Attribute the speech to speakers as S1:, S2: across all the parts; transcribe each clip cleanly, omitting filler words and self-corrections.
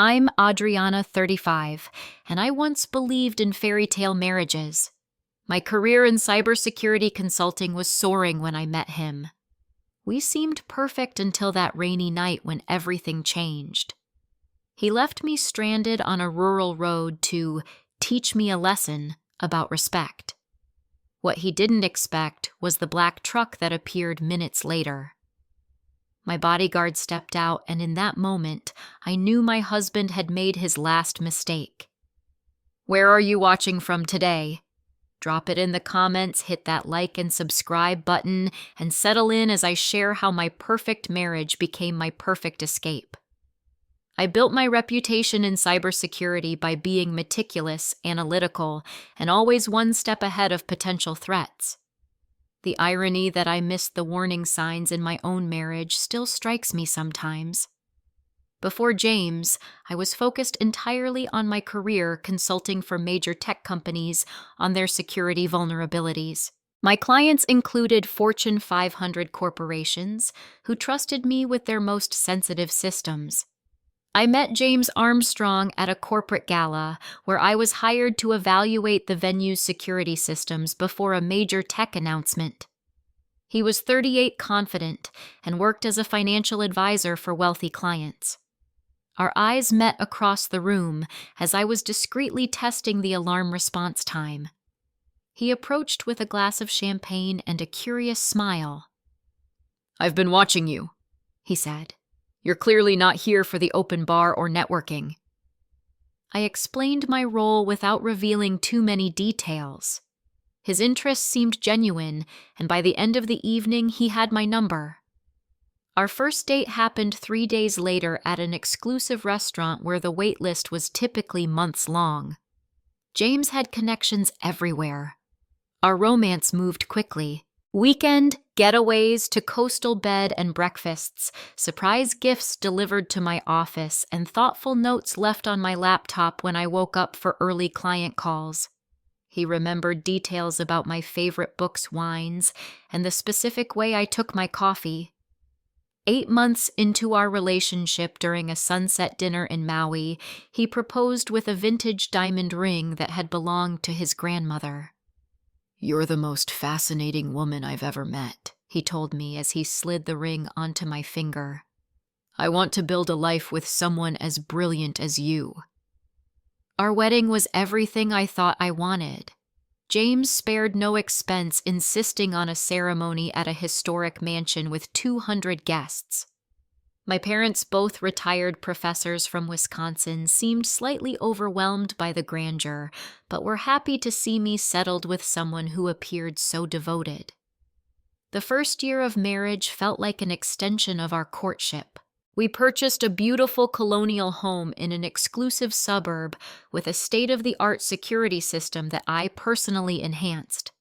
S1: I'm Adriana, 35, and I once believed in fairy tale marriages. My career in cybersecurity consulting was soaring when I met him. We seemed perfect until that rainy night when everything changed. He left me stranded on a rural road to teach me a lesson about respect. What he didn't expect was the black truck that appeared minutes later. My bodyguard stepped out, and in that moment, I knew my husband had made his last mistake. Where are you watching from today? Drop it in the comments, hit that like and subscribe button, and settle in as I share how my perfect marriage became my perfect escape. I built my reputation in cybersecurity by being meticulous, analytical, and always one step ahead of potential threats. The irony that I missed the warning signs in my own marriage still strikes me sometimes. Before James, I was focused entirely on my career consulting for major tech companies on their security vulnerabilities. My clients included Fortune 500 corporations who trusted me with their most sensitive systems. I met James Armstrong at a corporate gala where I was hired to evaluate the venue's security systems before a major tech announcement. He was 38, confident, and worked as a financial advisor for wealthy clients. Our eyes met across the room as I was discreetly testing the alarm response time. He approached with a glass of champagne and a curious smile. "I've been watching you," he said. "You're clearly not here for the open bar or networking." I explained my role without revealing too many details. His interest seemed genuine, and by the end of the evening he had my number. Our first date happened 3 days later at an exclusive restaurant where the wait list was typically months long. James had connections everywhere. Our romance moved quickly. Weekend getaways to coastal bed and breakfasts, surprise gifts delivered to my office, and thoughtful notes left on my laptop when I woke up for early client calls. He remembered details about my favorite books, wines, and the specific way I took my coffee. 8 months into our relationship, during a sunset dinner in Maui, he proposed with a vintage diamond ring that had belonged to his grandmother. "You're the most fascinating woman I've ever met," he told me as he slid the ring onto my finger. "I want to build a life with someone as brilliant as you." Our wedding was everything I thought I wanted. James spared no expense, insisting on a ceremony at a historic mansion with 200 guests. My parents, both retired professors from Wisconsin, seemed slightly overwhelmed by the grandeur, but were happy to see me settled with someone who appeared so devoted. The first year of marriage felt like an extension of our courtship. We purchased a beautiful colonial home in an exclusive suburb with a state-of-the-art security system that I personally enhanced.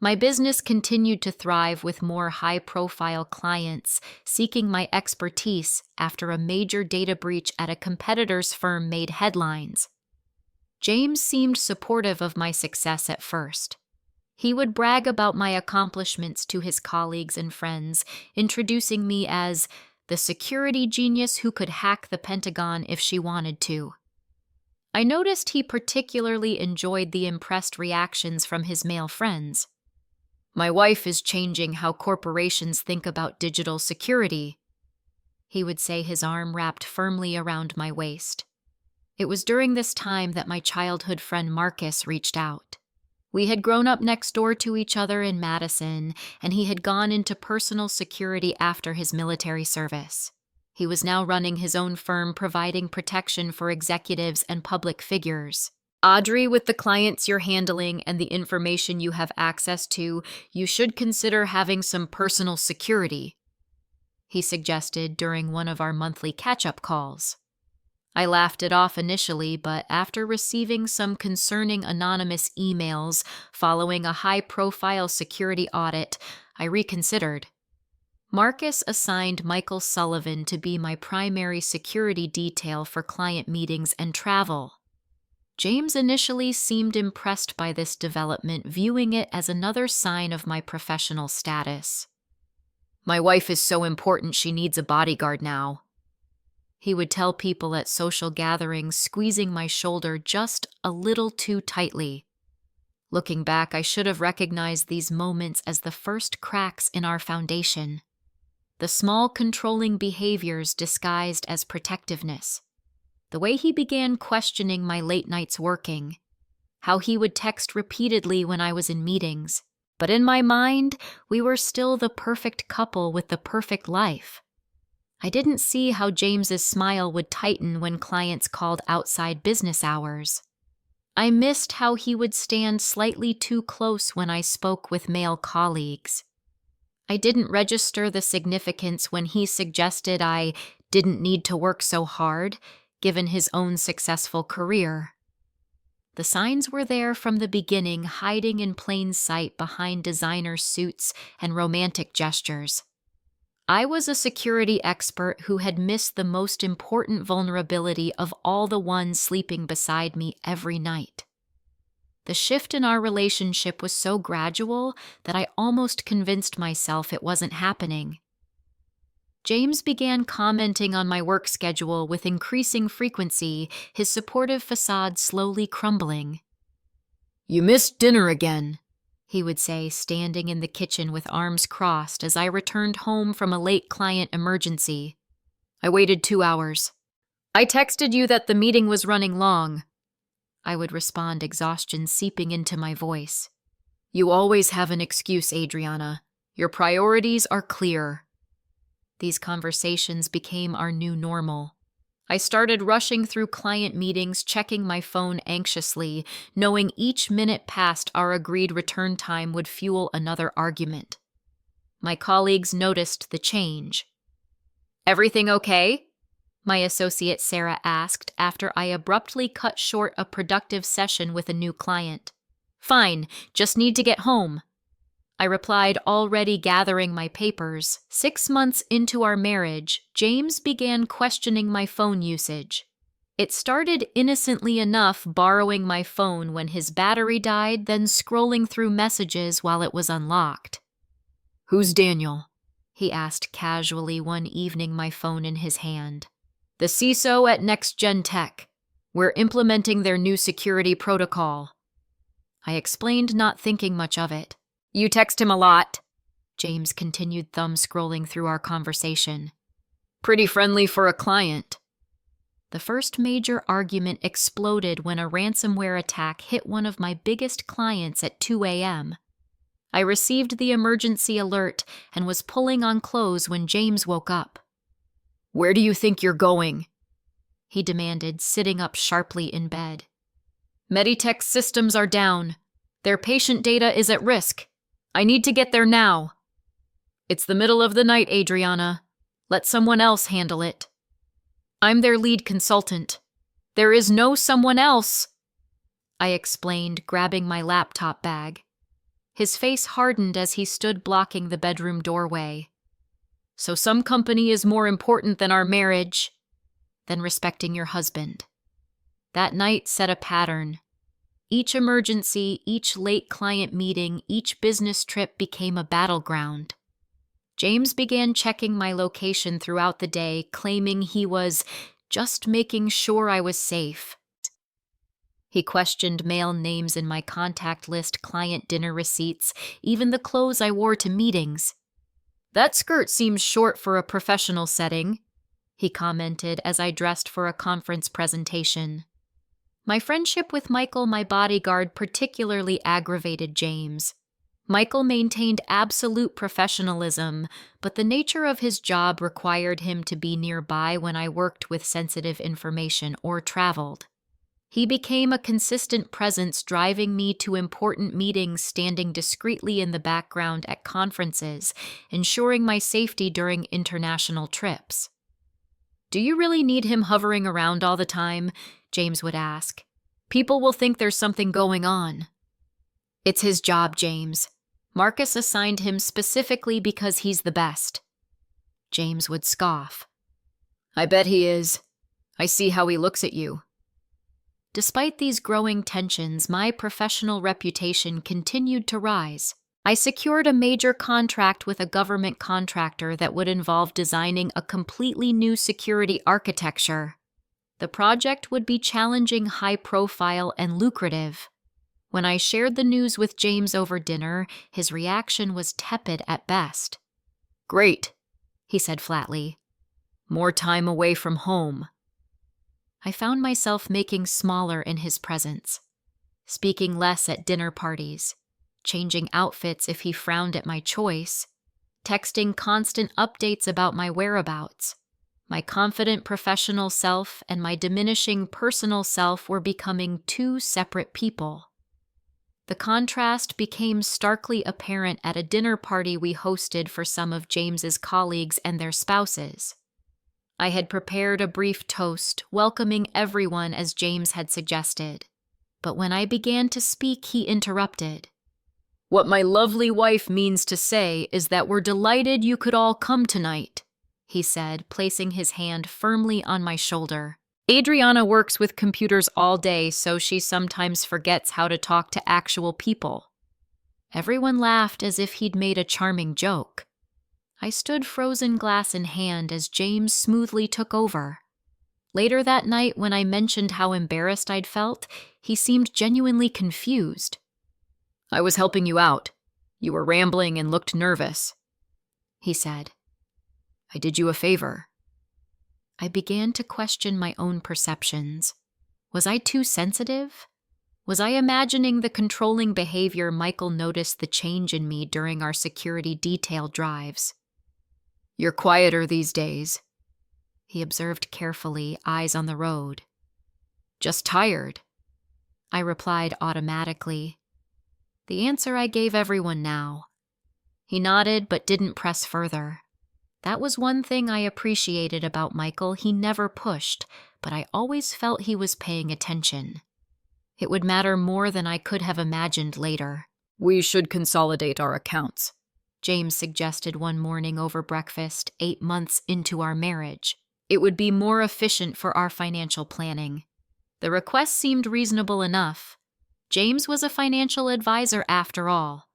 S1: My business continued to thrive with more high-profile clients seeking my expertise after a major data breach at a competitor's firm made headlines. James seemed supportive of my success at first. He would brag about my accomplishments to his colleagues and friends, introducing me as the security genius who could hack the Pentagon if she wanted to. I noticed he particularly enjoyed the impressed reactions from his male friends. "My wife is changing how corporations think about digital security," he would say, his arm wrapped firmly around my waist. It was during this time that my childhood friend Marcus reached out. We had grown up next door to each other in Madison, and he had gone into personal security after his military service. He was now running his own firm, providing protection for executives and public figures. "Audrey, with the clients you're handling and the information you have access to, you should consider having some personal security," he suggested during one of our monthly catch-up calls. I laughed it off initially, but after receiving some concerning anonymous emails following a high-profile security audit, I reconsidered. Marcus assigned Michael Sullivan to be my primary security detail for client meetings and travel. James initially seemed impressed by this development, viewing it as another sign of my professional status. "My wife is so important she needs a bodyguard now," he would tell people at social gatherings, squeezing my shoulder just a little too tightly. Looking back, I should have recognized these moments as the first cracks in our foundation. The small controlling behaviors disguised as protectiveness. The way he began questioning my late nights working. How he would text repeatedly when I was in meetings. But in my mind, we were still the perfect couple with the perfect life. I didn't see how James's smile would tighten when clients called outside business hours. I missed how he would stand slightly too close when I spoke with male colleagues. I didn't register the significance when he suggested I didn't need to work so hard, given his own successful career. The signs were there from the beginning, hiding in plain sight behind designer suits and romantic gestures. I was a security expert who had missed the most important vulnerability of all the ones sleeping beside me every night. The shift in our relationship was so gradual that I almost convinced myself it wasn't happening. James began commenting on my work schedule with increasing frequency, his supportive facade slowly crumbling. "You missed dinner again," he would say, standing in the kitchen with arms crossed as I returned home from a late client emergency. "I waited 2 hours. I texted you that the meeting was running long." I would respond, exhaustion seeping into my voice. "You always have an excuse, Adriana. Your priorities are clear." These conversations became our new normal. I started rushing through client meetings, checking my phone anxiously, knowing each minute past our agreed return time would fuel another argument. My colleagues noticed the change. "Everything okay?" my associate Sarah asked after I abruptly cut short a productive session with a new client. "Fine, just need to get home," I replied, already gathering my papers. 6 months into our marriage, James began questioning my phone usage. It started innocently enough, borrowing my phone when his battery died, then scrolling through messages while it was unlocked. "Who's Daniel?" he asked casually one evening, my phone in his hand. "The CISO at Next Gen Tech. We're implementing their new security protocol." I explained, not thinking much of it. "You text him a lot," James continued, thumb scrolling through our conversation. "Pretty friendly for a client." The first major argument exploded when a ransomware attack hit one of my biggest clients at 2 a.m. I received the emergency alert and was pulling on clothes when James woke up. "Where do you think you're going?" he demanded, sitting up sharply in bed. "Meditech's systems are down. Their patient data is at risk. I need to get there now." "It's the middle of the night, Adriana. Let someone else handle it." "I'm their lead consultant. There is no someone else," I explained, grabbing my laptop bag. His face hardened as he stood blocking the bedroom doorway. "So some company is more important than our marriage, than respecting your husband." That night set a pattern. Each emergency, each late client meeting, each business trip became a battleground. James began checking my location throughout the day, claiming he was just making sure I was safe. He questioned mail names in my contact list, client dinner receipts, even the clothes I wore to meetings. "That skirt seems short for a professional setting," he commented as I dressed for a conference presentation. My friendship with Michael, my bodyguard, particularly aggravated James. Michael maintained absolute professionalism, but the nature of his job required him to be nearby when I worked with sensitive information or traveled. He became a consistent presence, driving me to important meetings, standing discreetly in the background at conferences, ensuring my safety during international trips. "Do you really need him hovering around all the time?" James would ask. "People will think there's something going on." "It's his job, James. Marcus assigned him specifically because he's the best." James would scoff. "I bet he is. I see how he looks at you." Despite these growing tensions, my professional reputation continued to rise. I secured a major contract with a government contractor that would involve designing a completely new security architecture. The project would be challenging, high-profile, and lucrative. When I shared the news with James over dinner, his reaction was tepid at best. "Great," he said flatly. "More time away from home." I found myself making smaller in his presence, speaking less at dinner parties, changing outfits if he frowned at my choice, texting constant updates about my whereabouts. My confident professional self and my diminishing personal self were becoming two separate people. The contrast became starkly apparent at a dinner party we hosted for some of James's colleagues and their spouses. I had prepared a brief toast, welcoming everyone as James had suggested. But when I began to speak, he interrupted. "What my lovely wife means to say is that we're delighted you could all come tonight," he said, placing his hand firmly on my shoulder. "Adriana works with computers all day, so she sometimes forgets how to talk to actual people." Everyone laughed as if he'd made a charming joke. I stood frozen glass in hand as James smoothly took over. Later that night, when I mentioned how embarrassed I'd felt, he seemed genuinely confused. "I was helping you out. You were rambling and looked nervous," he said. "I did you a favor." I began to question my own perceptions. Was I too sensitive? Was I imagining the controlling behavior Michael noticed the change in me during our security detail drives? "You're quieter these days," he observed carefully, eyes on the road. "Just tired," I replied automatically. The answer I gave everyone now. He nodded but didn't press further. That was one thing I appreciated about Michael. He never pushed, but I always felt he was paying attention. It would matter more than I could have imagined later. "We should consolidate our accounts," James suggested one morning over breakfast, 8 months into our marriage. It would be more efficient for our financial planning. The request seemed reasonable enough. James was a financial advisor after all.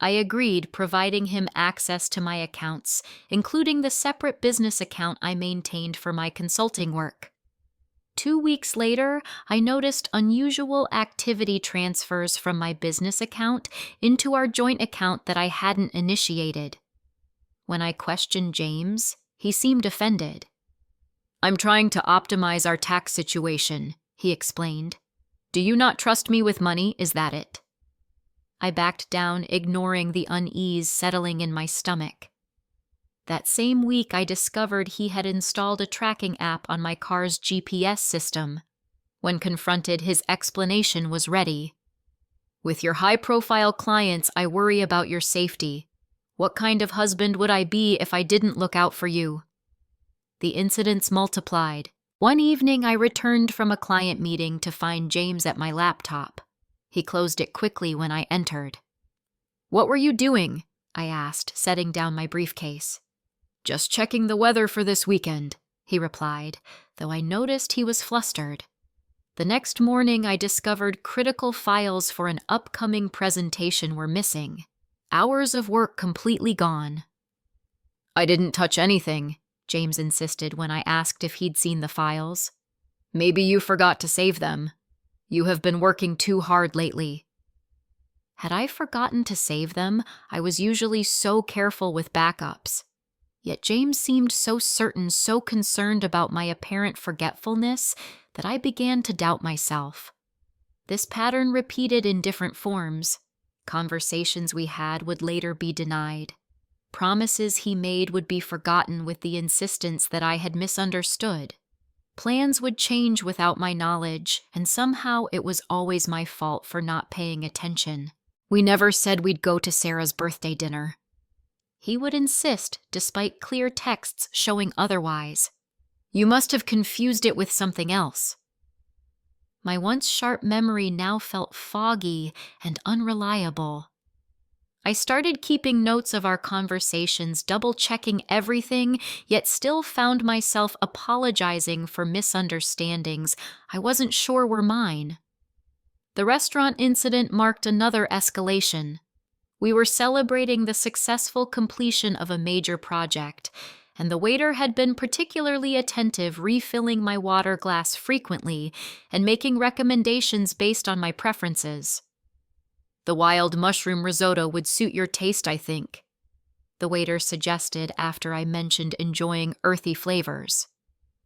S1: I agreed, providing him access to my accounts, including the separate business account I maintained for my consulting work. 2 weeks later, I noticed unusual activity transfers from my business account into our joint account that I hadn't initiated. When I questioned James, he seemed offended. "I'm trying to optimize our tax situation," he explained. "Do you not trust me with money? Is that it?" I backed down, ignoring the unease settling in my stomach. That same week, I discovered he had installed a tracking app on my car's GPS system. When confronted, his explanation was ready. "With your high-profile clients, I worry about your safety. What kind of husband would I be if I didn't look out for you?" The incidents multiplied. One evening, I returned from a client meeting to find James at my laptop. He closed it quickly when I entered. "What were you doing?" I asked, setting down my briefcase. "Just checking the weather for this weekend," he replied, though I noticed he was flustered. The next morning, I discovered critical files for an upcoming presentation were missing. Hours of work completely gone. "I didn't touch anything," James insisted when I asked if he'd seen the files. "Maybe you forgot to save them. You have been working too hard lately." Had I forgotten to save them? I was usually so careful with backups. Yet James seemed so certain, so concerned about my apparent forgetfulness, that I began to doubt myself. This pattern repeated in different forms. Conversations we had would later be denied. Promises he made would be forgotten with the insistence that I had misunderstood. Plans would change without my knowledge, and somehow it was always my fault for not paying attention. We never said we'd go to Sarah's birthday dinner. He would insist, despite clear texts showing otherwise. "You must have confused it with something else." My once sharp memory now felt foggy and unreliable. I started keeping notes of our conversations, double-checking everything, yet still found myself apologizing for misunderstandings I wasn't sure were mine. The restaurant incident marked another escalation. We were celebrating the successful completion of a major project, and the waiter had been particularly attentive, refilling my water glass frequently and making recommendations based on my preferences. "The wild mushroom risotto would suit your taste, I think," the waiter suggested after I mentioned enjoying earthy flavors.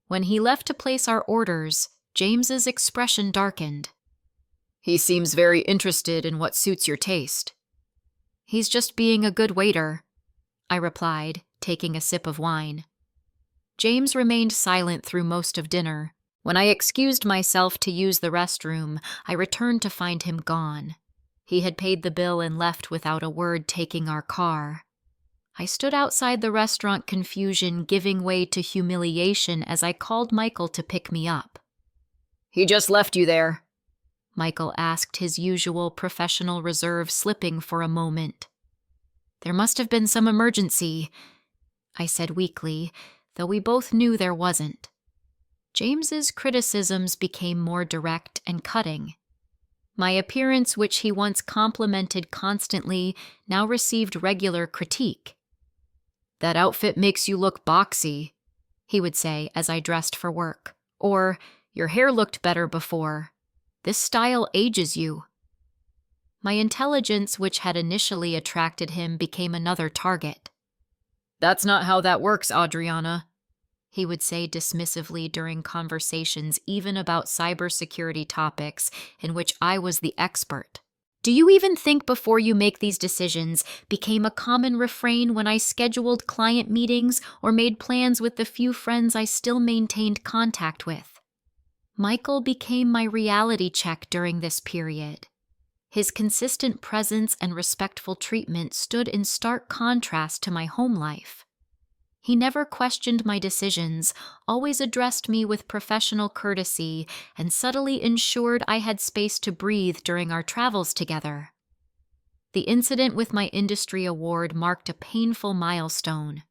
S1: When he left to place our orders, James's expression darkened. "He seems very interested in what suits your taste." "He's just being a good waiter," I replied, taking a sip of wine. James remained silent through most of dinner. When I excused myself to use the restroom, I returned to find him gone. He had paid the bill and left without a word, taking our car. I stood outside the restaurant, confusion giving way to humiliation as I called Michael to pick me up. "He just left you there?" Michael asked, his usual professional reserve slipping for a moment. "There must have been some emergency," I said weakly, though we both knew there wasn't. James's criticisms became more direct and cutting. My appearance, which he once complimented constantly, now received regular critique. "That outfit makes you look boxy," he would say as I dressed for work. Or, "Your hair looked better before. This style ages you." My intelligence, which had initially attracted him, became another target. "That's not how that works, Adriana," he would say dismissively during conversations even about cybersecurity topics in which I was the expert. "Do you even think before you make these decisions?" became a common refrain when I scheduled client meetings or made plans with the few friends I still maintained contact with. Michael became my reality check during this period. His consistent presence and respectful treatment stood in stark contrast to my home life. He never questioned my decisions, always addressed me with professional courtesy, and subtly ensured I had space to breathe during our travels together. The incident with my industry award marked a painful milestone.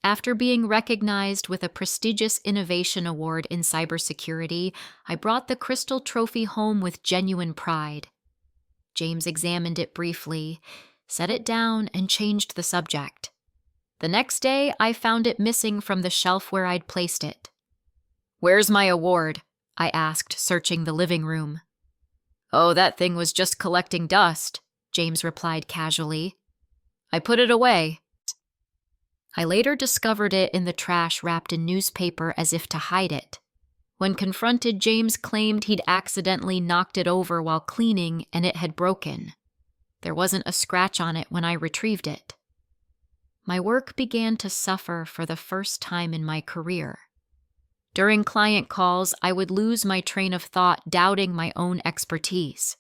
S1: After being recognized with a prestigious innovation award in cybersecurity, I brought the crystal trophy home with genuine pride. James examined it briefly, set it down, and changed the subject. The next day, I found it missing from the shelf where I'd placed it. "Where's my award?" I asked, searching the living room. "Oh, that thing was just collecting dust," James replied casually. "I put it away." I later discovered it in the trash wrapped in newspaper as if to hide it. When confronted, James claimed he'd accidentally knocked it over while cleaning and it had broken. There wasn't a scratch on it when I retrieved it. My work began to suffer for the first time in my career. During client calls, I would lose my train of thought, doubting my own expertise.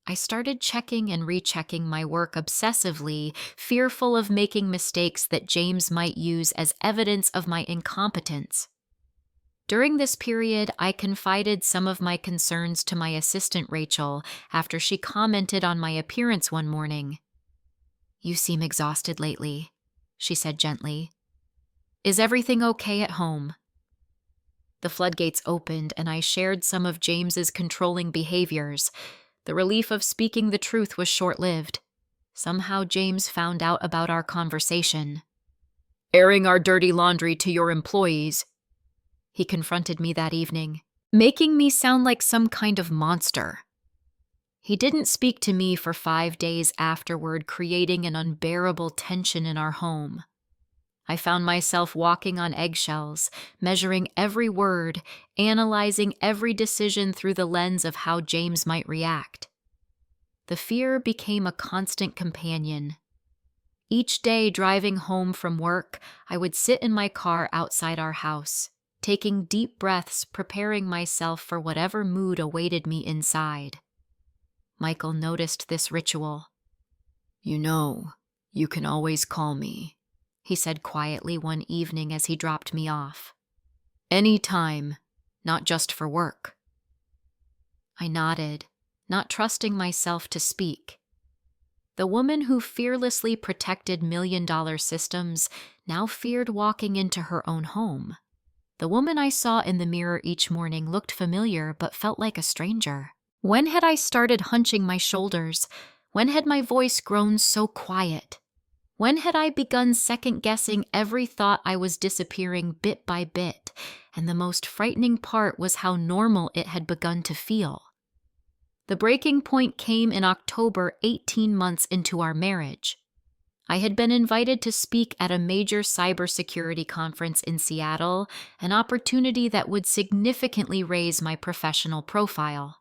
S1: I started checking and rechecking my work obsessively, fearful of making mistakes that James might use as evidence of my incompetence. During this period, I confided some of my concerns to my assistant Rachel after she commented on my appearance one morning. "You seem exhausted lately," she said gently. "Is everything okay at home?" The floodgates opened and I shared some of James's controlling behaviors. The relief of speaking the truth was short-lived. Somehow James found out about our conversation. "Airing our dirty laundry to your employees," he confronted me that evening, making me sound like some kind of monster. He didn't speak to me for 5 days afterward, creating an unbearable tension in our home. I found myself walking on eggshells, measuring every word, analyzing every decision through the lens of how James might react. The fear became a constant companion. Each day driving home from work, I would sit in my car outside our house, taking deep breaths, preparing myself for whatever mood awaited me inside. Michael noticed this ritual. "You know, you can always call me," he said quietly one evening as he dropped me off. "Any time, not just for work." I nodded, not trusting myself to speak. The woman who fearlessly protected million-dollar systems now feared walking into her own home. The woman I saw in the mirror each morning looked familiar but felt like a stranger. When had I started hunching my shoulders? When had my voice grown so quiet? When had I begun second-guessing every thought I was disappearing bit by bit, and the most frightening part was how normal it had begun to feel? The breaking point came in October, 18 months into our marriage. I had been invited to speak at a major cybersecurity conference in Seattle, an opportunity that would significantly raise my professional profile.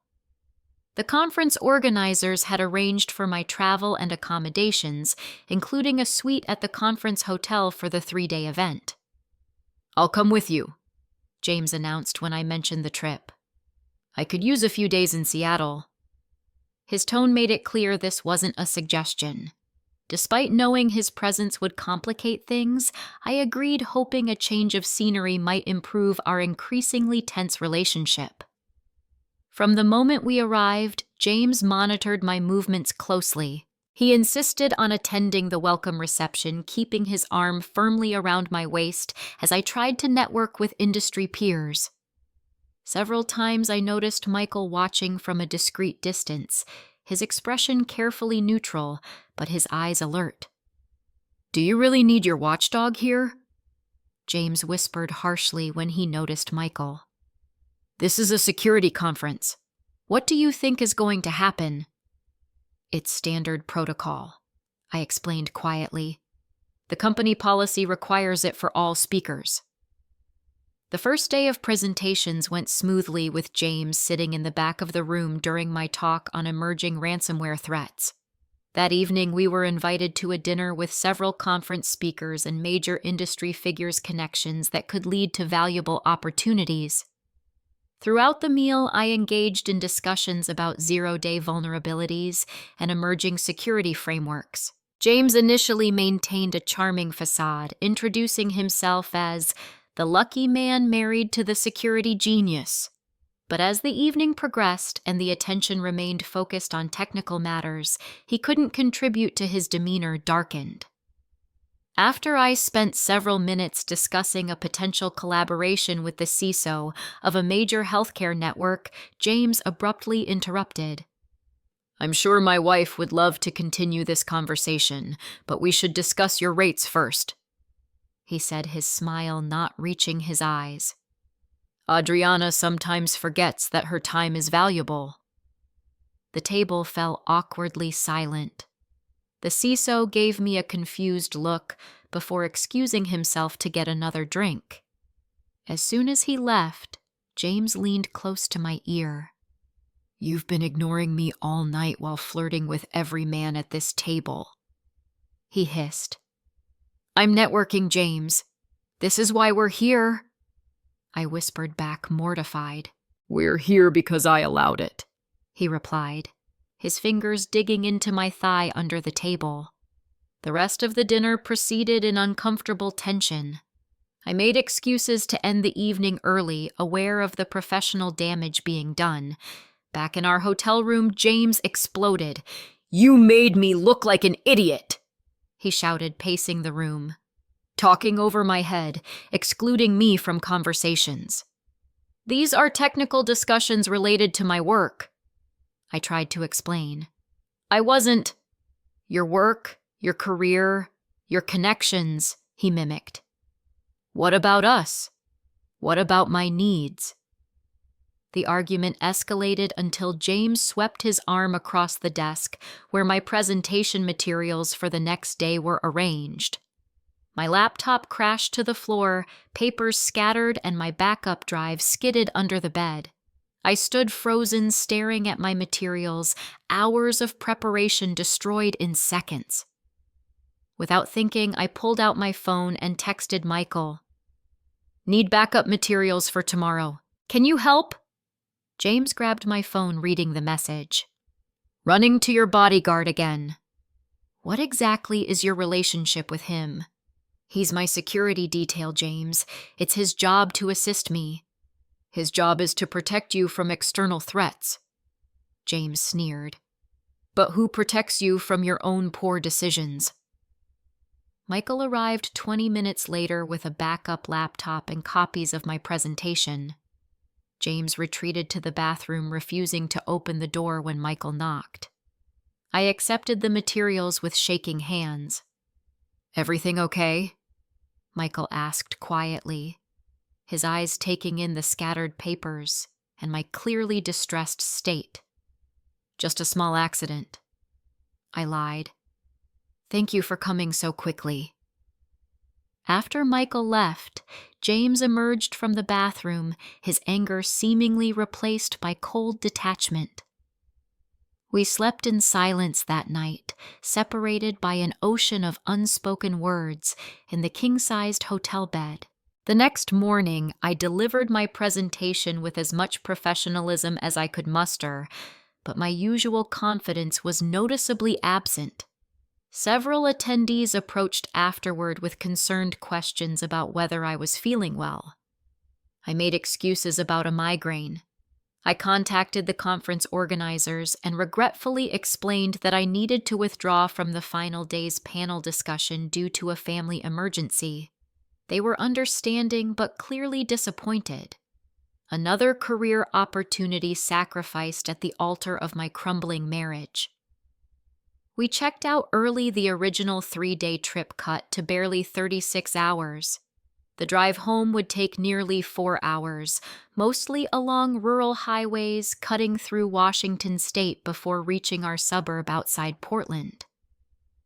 S1: The conference organizers had arranged for my travel and accommodations, including a suite at the conference hotel for the 3-day event. "I'll come with you," James announced when I mentioned the trip. "I could use a few days in Seattle." His tone made it clear this wasn't a suggestion. Despite knowing his presence would complicate things, I agreed, hoping a change of scenery might improve our increasingly tense relationship. From the moment we arrived, James monitored my movements closely. He insisted on attending the welcome reception, keeping his arm firmly around my waist as I tried to network with industry peers. Several times I noticed Michael watching from a discreet distance, his expression carefully neutral, but his eyes alert. "Do you really need your watchdog here?" James whispered harshly when he noticed Michael. "This is a security conference. What do you think is going to happen?" "It's standard protocol," I explained quietly. "The company policy requires it for all speakers." The first day of presentations went smoothly, with James sitting in the back of the room during my talk on emerging ransomware threats. That evening, we were invited to a dinner with several conference speakers and major industry figures' connections that could lead to valuable opportunities. Throughout the meal, I engaged in discussions about zero-day vulnerabilities and emerging security frameworks. James initially maintained a charming facade, introducing himself as the lucky man married to the security genius. But as the evening progressed and the attention remained focused on technical matters, he couldn't contribute to his demeanor darkened. After I spent several minutes discussing a potential collaboration with the CISO of a major healthcare network, James abruptly interrupted. "I'm sure my wife would love to continue this conversation, but we should discuss your rates first," he said, his smile not reaching his eyes. "Adriana sometimes forgets that her time is valuable." The table fell awkwardly silent. The CISO gave me a confused look before excusing himself to get another drink. As soon as he left, James leaned close to my ear. "You've been ignoring me all night while flirting with every man at this table," he hissed. "I'm networking, James. This is why we're here," I whispered back, mortified. "We're here because I allowed it," he replied, his fingers digging into my thigh under the table. The rest of the dinner proceeded in uncomfortable tension. I made excuses to end the evening early, aware of the professional damage being done. Back in our hotel room, James exploded. "You made me look like an idiot," he shouted, pacing the room, talking over my head, excluding me from conversations. "These are technical discussions related to my work," I tried to explain. "I wasn't—" "Your work, your career, your connections," he mimicked. "What about us? What about my needs?" The argument escalated until James swept his arm across the desk where my presentation materials for the next day were arranged. My laptop crashed to the floor, papers scattered, and my backup drive skidded under the bed. I stood frozen, staring at my materials, hours of preparation destroyed in seconds. Without thinking, I pulled out my phone and texted Michael. "Need backup materials for tomorrow. Can you help?" James grabbed my phone, reading the message. "Running to your bodyguard again." "What exactly is your relationship with him?" "He's my security detail, James. It's his job to assist me." "His job is to protect you from external threats," James sneered. "But who protects you from your own poor decisions?" Michael arrived 20 minutes later with a backup laptop and copies of my presentation. James retreated to the bathroom, refusing to open the door when Michael knocked. I accepted the materials with shaking hands. "Everything okay?" Michael asked quietly, his eyes taking in the scattered papers and my clearly distressed state. "Just a small accident," I lied. "Thank you for coming so quickly." After Michael left, James emerged from the bathroom, his anger seemingly replaced by cold detachment. We slept in silence that night, separated by an ocean of unspoken words in the king-sized hotel bed. The next morning, I delivered my presentation with as much professionalism as I could muster, but my usual confidence was noticeably absent. Several attendees approached afterward with concerned questions about whether I was feeling well. I made excuses about a migraine. I contacted the conference organizers and regretfully explained that I needed to withdraw from the final day's panel discussion due to a family emergency. They were understanding but clearly disappointed. Another career opportunity sacrificed at the altar of my crumbling marriage. We checked out early the original 3-day trip cut to barely 36 hours. The drive home would take nearly 4 hours, mostly along rural highways cutting through Washington state before reaching our suburb outside Portland.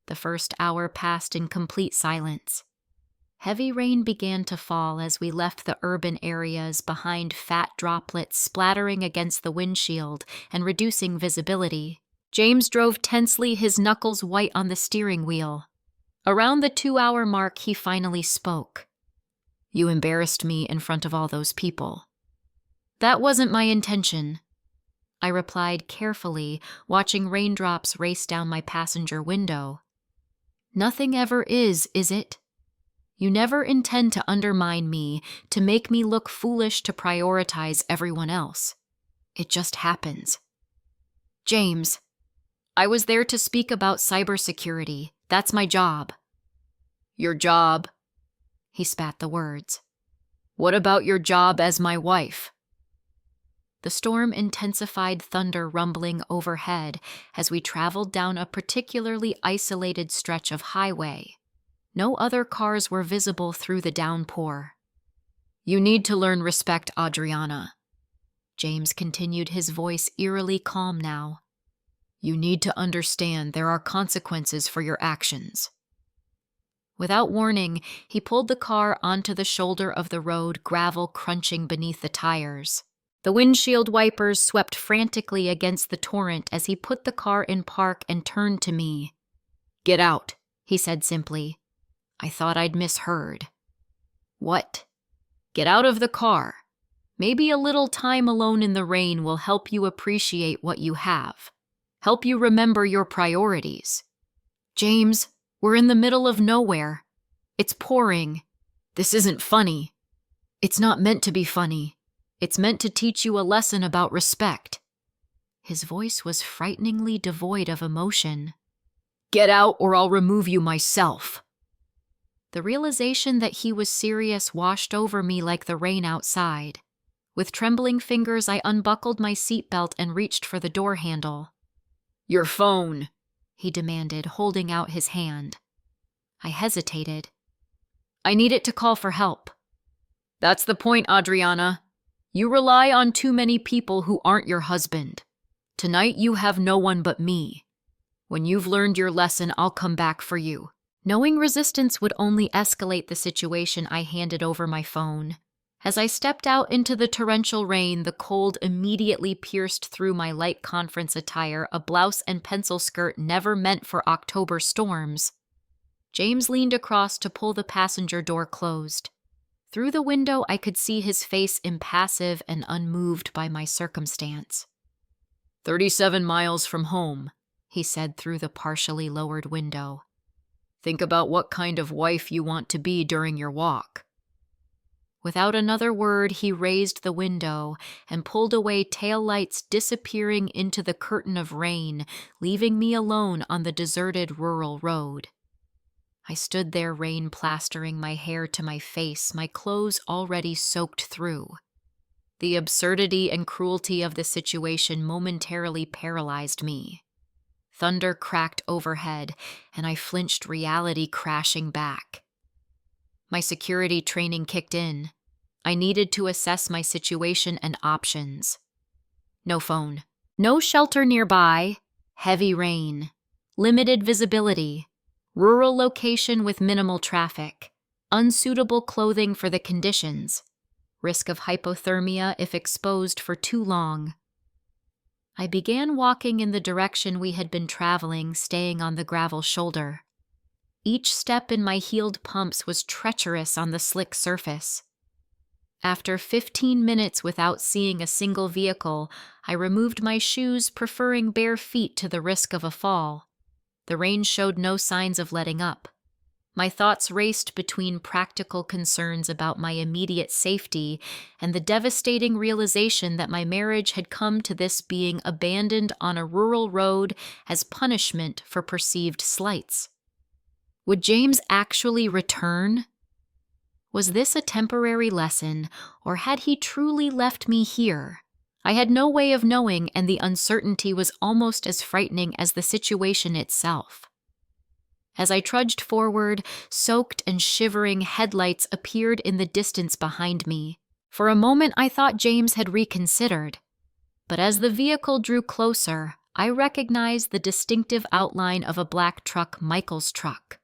S1: The first hour passed in complete silence. Heavy rain began to fall as we left the urban areas behind fat droplets splattering against the windshield and reducing visibility. James drove tensely, his knuckles white on the steering wheel. Around the 2-hour mark, he finally spoke. "You embarrassed me in front of all those people." "That wasn't my intention," I replied carefully, watching raindrops race down my passenger window. "Nothing ever is it? You never intend to undermine me, to make me look foolish to prioritize everyone else. It just happens." "James, I was there to speak about cybersecurity. That's my job." "Your job?" He spat the words. "What about your job as my wife?" The storm intensified, thunder rumbling overhead as we traveled down a particularly isolated stretch of highway. No other cars were visible through the downpour. "You need to learn respect, Adriana." James continued, his voice eerily calm now. "You need to understand there are consequences for your actions." Without warning, he pulled the car onto the shoulder of the road, gravel crunching beneath the tires. The windshield wipers swept frantically against the torrent as he put the car in park and turned to me. "Get out," he said simply. I thought I'd misheard. "What?" "Get out of the car. Maybe a little time alone in the rain will help you appreciate what you have. Help you remember your priorities." "James, we're in the middle of nowhere. It's pouring. This isn't funny." "It's not meant to be funny. It's meant to teach you a lesson about respect." His voice was frighteningly devoid of emotion. "Get out or I'll remove you myself." The realization that he was serious washed over me like the rain outside. With trembling fingers, I unbuckled my seatbelt and reached for the door handle. "Your phone," he demanded, holding out his hand. I hesitated. "I need it to call for help." "That's the point, Adriana. You rely on too many people who aren't your husband. Tonight you have no one but me. When you've learned your lesson, I'll come back for you." Knowing resistance would only escalate the situation, I handed over my phone. As I stepped out into the torrential rain, the cold immediately pierced through my light conference attire, a blouse and pencil skirt never meant for October storms. James leaned across to pull the passenger door closed. Through the window, I could see his face impassive and unmoved by my circumstance. 37 miles from home, he said through the partially lowered window. Think about what kind of wife you want to be during your walk. Without another word, he raised the window and pulled away, taillights disappearing into the curtain of rain, leaving me alone on the deserted rural road. I stood there, rain plastering my hair to my face, my clothes already soaked through. The absurdity and cruelty of the situation momentarily paralyzed me. Thunder cracked overhead, and I flinched, reality crashing back. My security training kicked in. I needed to assess my situation and options. No phone. No shelter nearby. Heavy rain. Limited visibility. Rural location with minimal traffic. Unsuitable clothing for the conditions. Risk of hypothermia if exposed for too long. I began walking in the direction we had been traveling, staying on the gravel shoulder. Each step in my heeled pumps was treacherous on the slick surface. After 15 minutes without seeing a single vehicle, I removed my shoes, preferring bare feet to the risk of a fall. The rain showed no signs of letting up. My thoughts raced between practical concerns about my immediate safety and the devastating realization that my marriage had come to this, being abandoned on a rural road as punishment for perceived slights. Would James actually return? Was this a temporary lesson, or had he truly left me here? I had no way of knowing, and the uncertainty was almost as frightening as the situation itself. As I trudged forward, soaked and shivering, headlights appeared in the distance behind me. For a moment, I thought James had reconsidered. But as the vehicle drew closer, I recognized the distinctive outline of a black truck, Michael's truck.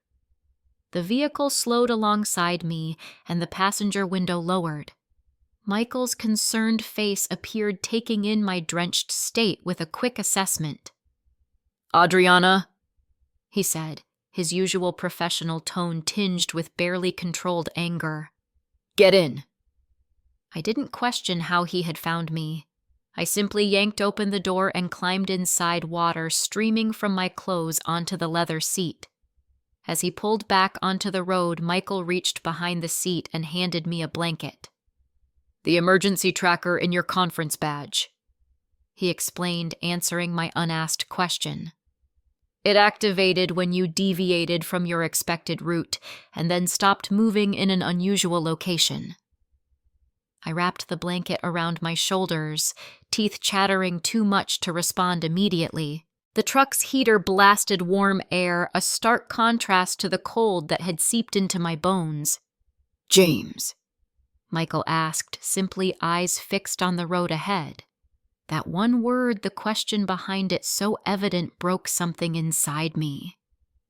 S1: The vehicle slowed alongside me, and the passenger window lowered. Michael's concerned face appeared, taking in my drenched state with a quick assessment. "Adriana," he said, his usual professional tone tinged with barely controlled anger. "Get in." I didn't question how he had found me. I simply yanked open the door and climbed inside, water streaming from my clothes onto the leather seat. As he pulled back onto the road, Michael reached behind the seat and handed me a blanket. "The emergency tracker in your conference badge," he explained, answering my unasked question. "It activated when you deviated from your expected route and then stopped moving in an unusual location." I wrapped the blanket around my shoulders, teeth chattering too much to respond immediately. The truck's heater blasted warm air, a stark contrast to the cold that had seeped into my bones. "James?" Michael asked, simply, eyes fixed on the road ahead. That one word, the question behind it so evident, broke something inside me.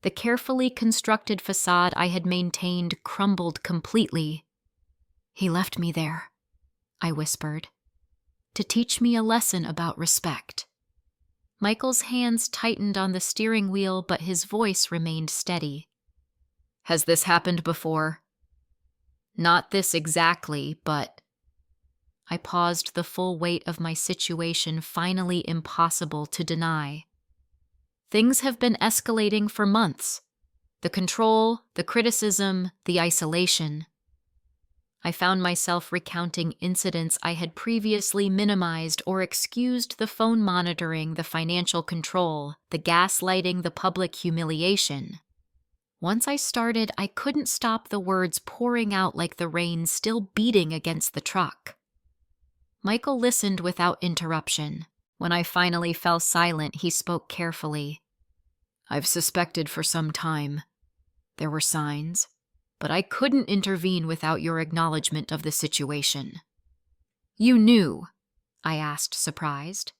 S1: The carefully constructed facade I had maintained crumbled completely. "He left me there," I whispered, "to teach me a lesson about respect." Michael's hands tightened on the steering wheel, but his voice remained steady. "Has this happened before?" "Not this exactly, but—" I paused, the full weight of my situation finally impossible to deny. "Things have been escalating for months. The control, the criticism, the isolation." I found myself recounting incidents I had previously minimized or excused: the phone monitoring, the financial control, the gaslighting, the public humiliation. Once I started, I couldn't stop, the words pouring out like the rain still beating against the truck. Michael listened without interruption. When I finally fell silent, he spoke carefully. "I've suspected for some time. There were signs, but I couldn't intervene without your acknowledgement of the situation." "You knew?" I asked, surprised.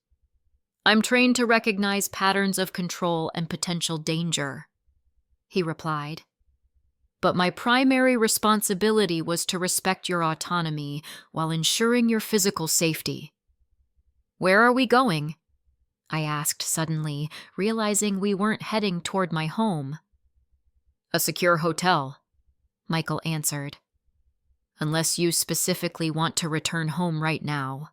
S1: "I'm trained to recognize patterns of control and potential danger," he replied. "But my primary responsibility was to respect your autonomy while ensuring your physical safety." "Where are we going?" I asked suddenly, realizing we weren't heading toward my home. "A secure hotel," Michael answered. "Unless you specifically want to return home right now."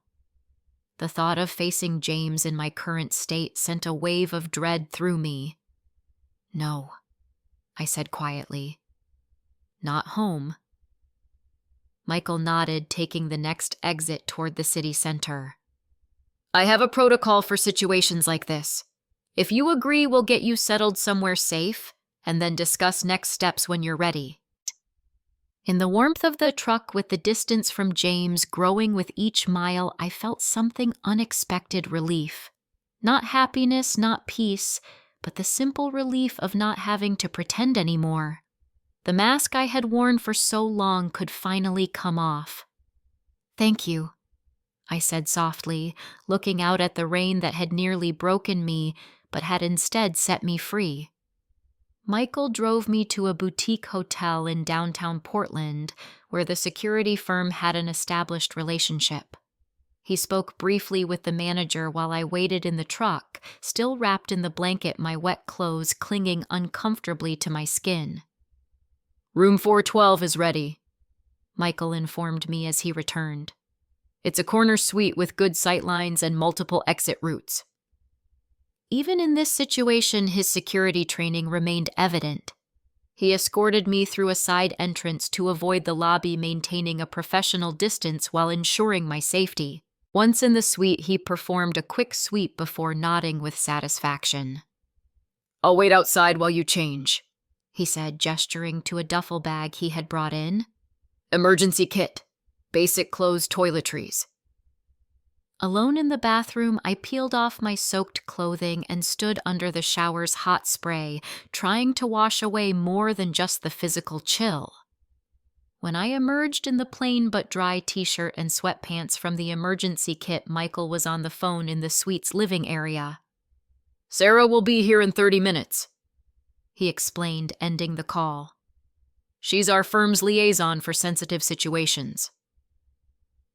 S1: The thought of facing James in my current state sent a wave of dread through me. "No," I said quietly. "Not home." Michael nodded, taking the next exit toward the city center. "I have a protocol for situations like this. If you agree, we'll get you settled somewhere safe, and then discuss next steps when you're ready." In the warmth of the truck, with the distance from James growing with each mile, I felt something unexpected relief. Not happiness, not peace, but the simple relief of not having to pretend anymore. The mask I had worn for so long could finally come off. "Thank you," I said softly, looking out at the rain that had nearly broken me, but had instead set me free. Michael drove me to a boutique hotel in downtown Portland, where the security firm had an established relationship. He spoke briefly with the manager while I waited in the truck, still wrapped in the blanket, my wet clothes clinging uncomfortably to my skin. "Room 412 is ready," Michael informed me as he returned. "It's a corner suite with good sightlines and multiple exit routes." Even in this situation, his security training remained evident. He escorted me through a side entrance to avoid the lobby, maintaining a professional distance while ensuring my safety. Once in the suite, he performed a quick sweep before nodding with satisfaction. "I'll wait outside while you change," he said, gesturing to a duffel bag he had brought in. "Emergency kit, basic clothes, toiletries." Alone in the bathroom, I peeled off my soaked clothing and stood under the shower's hot spray, trying to wash away more than just the physical chill. When I emerged in the plain but dry t-shirt and sweatpants from the emergency kit, Michael was on the phone in the suite's living area. "Sarah will be here in 30 minutes, he explained, ending the call. "She's our firm's liaison for sensitive situations."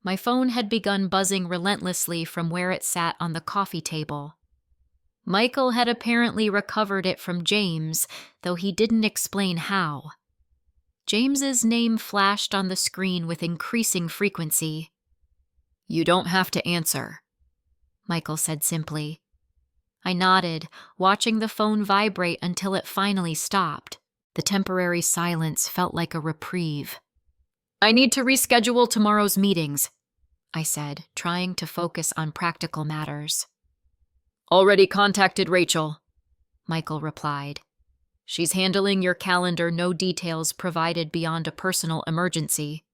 S1: My phone had begun buzzing relentlessly from where it sat on the coffee table. Michael had apparently recovered it from James, though he didn't explain how. James's name flashed on the screen with increasing frequency. "You don't have to answer," Michael said simply. I nodded, watching the phone vibrate until it finally stopped. The temporary silence felt like a reprieve. "I need to reschedule tomorrow's meetings," I said, trying to focus on practical matters. "Already contacted Rachel," Michael replied. "She's handling your calendar, no details provided beyond a personal emergency."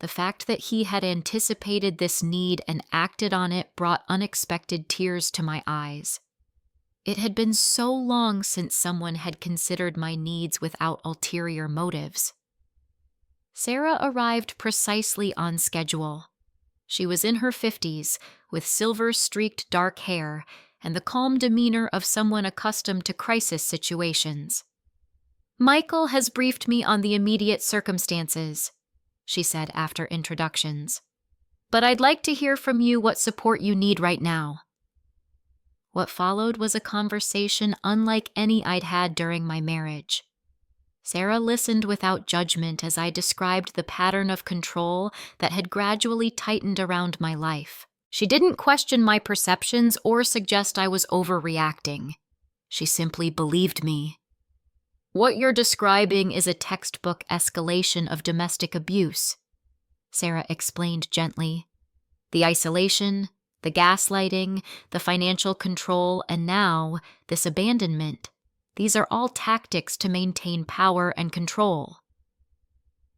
S1: The fact that he had anticipated this need and acted on it brought unexpected tears to my eyes. It had been so long since someone had considered my needs without ulterior motives. Sarah arrived precisely on schedule. She was in her 50s, with silver-streaked dark hair and the calm demeanor of someone accustomed to crisis situations. "Michael has briefed me on the immediate circumstances," she said after introductions. "But I'd like to hear from you what support you need right now." What followed was a conversation unlike any I'd had during my marriage. Sarah listened without judgment as I described the pattern of control that had gradually tightened around my life. She didn't question my perceptions or suggest I was overreacting. She simply believed me. "What you're describing is a textbook escalation of domestic abuse," Sarah explained gently. "The isolation, the gaslighting, the financial control, and now this abandonment. These are all tactics to maintain power and control."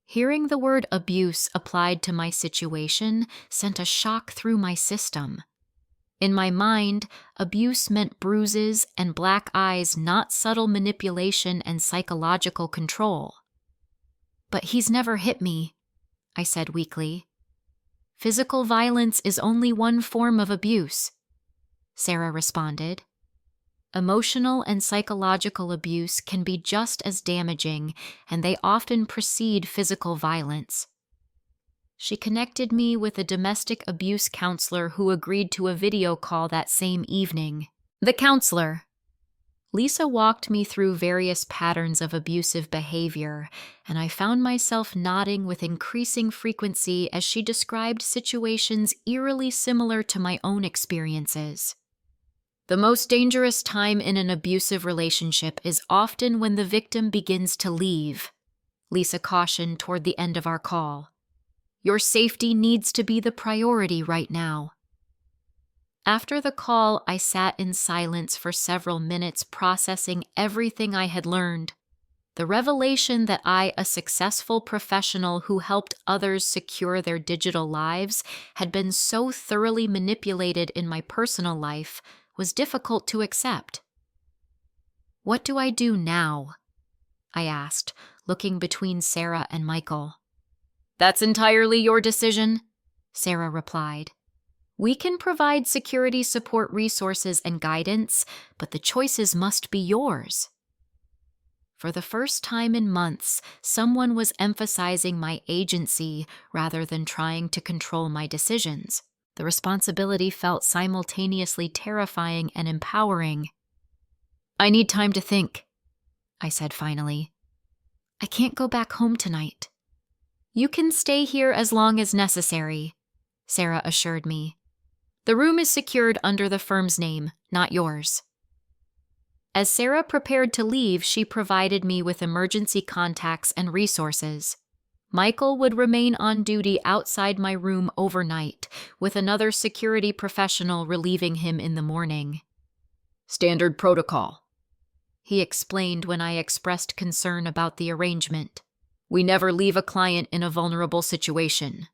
S1: Hearing the word abuse applied to my situation sent a shock through my system. In my mind, abuse meant bruises and black eyes, not subtle manipulation and psychological control. "But he's never hit me," I said weakly. "Physical violence is only one form of abuse," Sarah responded. "Emotional and psychological abuse can be just as damaging, and they often precede physical violence." She connected me with a domestic abuse counselor who agreed to a video call that same evening. The counselor. Lisa walked me through various patterns of abusive behavior, and I found myself nodding with increasing frequency as she described situations eerily similar to my own experiences. "The most dangerous time in an abusive relationship is often when the victim begins to leave," Lisa cautioned toward the end of our call. "Your safety needs to be the priority right now." After the call, I sat in silence for several minutes, processing everything I had learned. The revelation that I, a successful professional who helped others secure their digital lives, had been so thoroughly manipulated in my personal life was difficult to accept. What do I do now? I asked, looking between Sarah and Michael. That's entirely your decision, Sarah replied. We can provide security support resources and guidance, but the choices must be yours. For the first time in months, someone was emphasizing my agency rather than trying to control my decisions. The responsibility felt simultaneously terrifying and empowering. I need time to think, I said finally. I can't go back home tonight. You can stay here as long as necessary, Sarah assured me. The room is secured under the firm's name, not yours. As Sarah prepared to leave, she provided me with emergency contacts and resources. Michael would remain on duty outside my room overnight, with another security professional relieving him in the morning. Standard protocol, he explained when I expressed concern about the arrangement. We never leave a client in a vulnerable situation.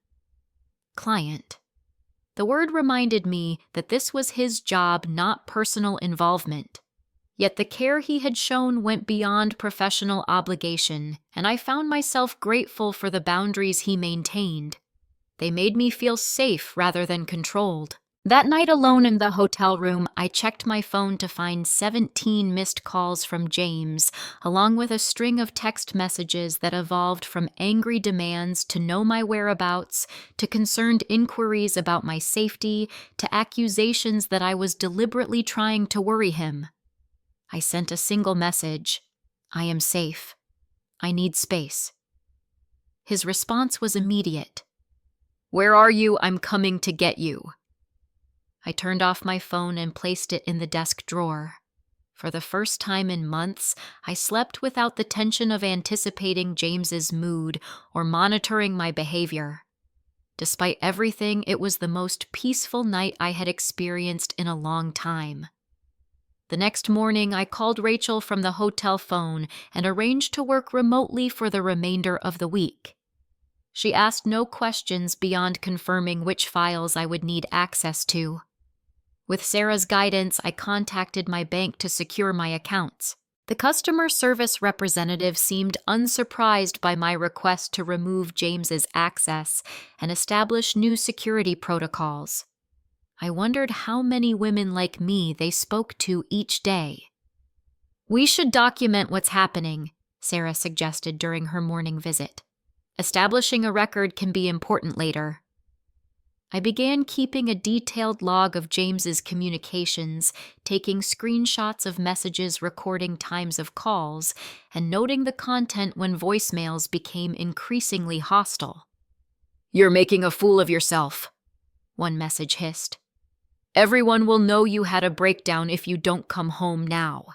S1: Client. The word reminded me that this was his job, not personal involvement. Yet the care he had shown went beyond professional obligation, and I found myself grateful for the boundaries he maintained. They made me feel safe rather than controlled. That night alone in the hotel room, I checked my phone to find 17 missed calls from James, along with a string of text messages that evolved from angry demands to know my whereabouts, to concerned inquiries about my safety, to accusations that I was deliberately trying to worry him. I sent a single message: I am safe. I need space. His response was immediate. Where are you? I'm coming to get you. I turned off my phone and placed it in the desk drawer. For the first time in months, I slept without the tension of anticipating James's mood or monitoring my behavior. Despite everything, it was the most peaceful night I had experienced in a long time. The next morning, I called Rachel from the hotel phone and arranged to work remotely for the remainder of the week. She asked no questions beyond confirming which files I would need access to. With Sarah's guidance, I contacted my bank to secure my accounts. The customer service representative seemed unsurprised by my request to remove James's access and establish new security protocols. I wondered how many women like me they spoke to each day. We should document what's happening, Sarah suggested during her morning visit. Establishing a record can be important later. I began keeping a detailed log of James's communications, taking screenshots of messages, recording times of calls, and noting the content when voicemails became increasingly hostile. You're making a fool of yourself, one message hissed. Everyone will know you had a breakdown if you don't come home now.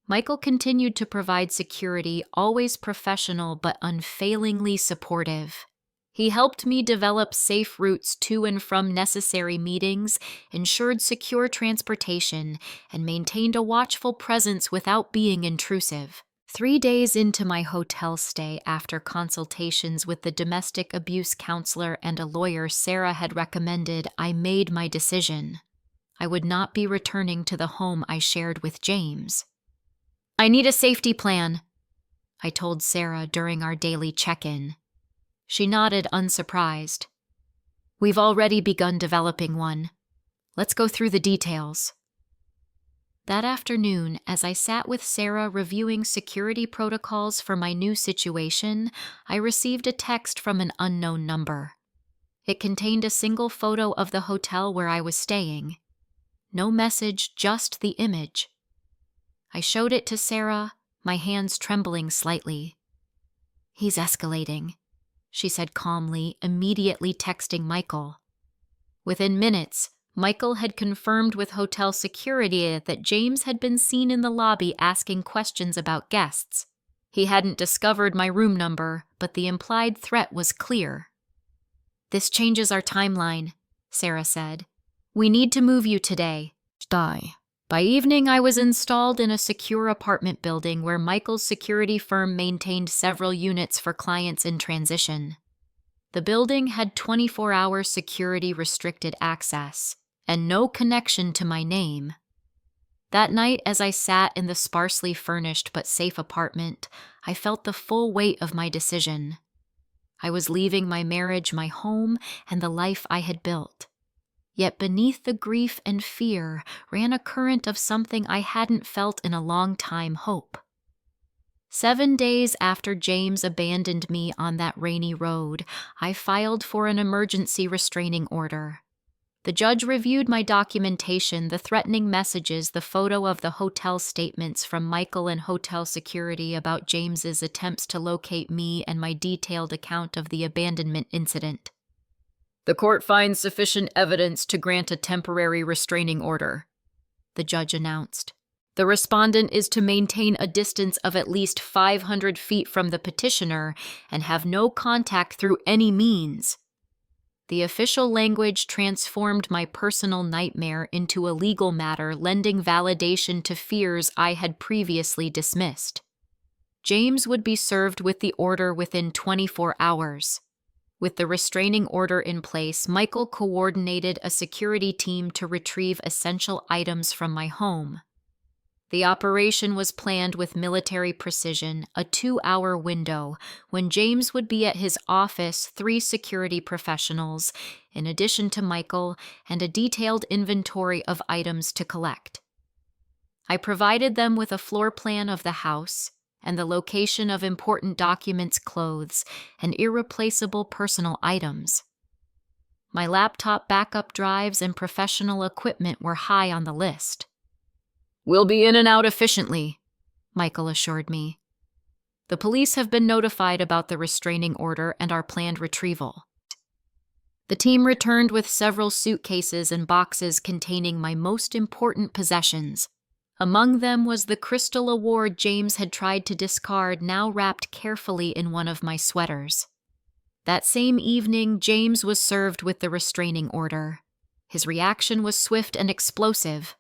S1: Michael continued to provide security, always professional but unfailingly supportive. He helped me develop safe routes to and from necessary meetings, ensured secure transportation, and maintained a watchful presence without being intrusive. 3 days into my hotel stay, after consultations with the domestic abuse counselor and a lawyer Sarah had recommended, I made my decision. I would not be returning to the home I shared with James. I need a safety plan, I told Sarah during our daily check-in. She nodded, unsurprised. We've already begun developing one. Let's go through the details. That afternoon, as I sat with Sarah reviewing security protocols for my new situation, I received a text from an unknown number. It contained a single photo of the hotel where I was staying. No message, just the image. I showed it to Sarah, my hands trembling slightly. He's escalating, she said calmly, immediately texting Michael. Within minutes, Michael had confirmed with hotel security that James had been seen in the lobby asking questions about guests. He hadn't discovered my room number, but the implied threat was clear. This changes our timeline, Sarah said. We need to move you today. By evening, I was installed in a secure apartment building where Michael's security firm maintained several units for clients in transition. The building had 24-hour security restricted access and no connection to my name. That night, as I sat in the sparsely furnished but safe apartment, I felt the full weight of my decision. I was leaving my marriage, my home, and the life I had built. Yet beneath the grief and fear ran a current of something I hadn't felt in a long time: hope. 7 days after James abandoned me on that rainy road, I filed for an emergency restraining order. The judge reviewed my documentation, the threatening messages, the photo of the hotel statements from Michael and hotel security about James's attempts to locate me, and my detailed account of the abandonment incident. "The court finds sufficient evidence to grant a temporary restraining order," the judge announced. "The respondent is to maintain a distance of at least 500 feet from the petitioner and have no contact through any means." The official language transformed my personal nightmare into a legal matter, lending validation to fears I had previously dismissed. James would be served with the order within 24 hours. With the restraining order in place, Michael coordinated a security team to retrieve essential items from my home. The operation was planned with military precision, a 2-hour window. When James would be at his office, 3 security professionals, in addition to Michael, and a detailed inventory of items to collect. I provided them with a floor plan of the house and the location of important documents, clothes, and irreplaceable personal items. My laptop backup drives and professional equipment were high on the list. "We'll be in and out efficiently," Michael assured me. "The police have been notified about the restraining order and our planned retrieval." The team returned with several suitcases and boxes containing my most important possessions. Among them was the crystal award James had tried to discard, now wrapped carefully in one of my sweaters. That same evening, James was served with the restraining order. His reaction was swift and explosive.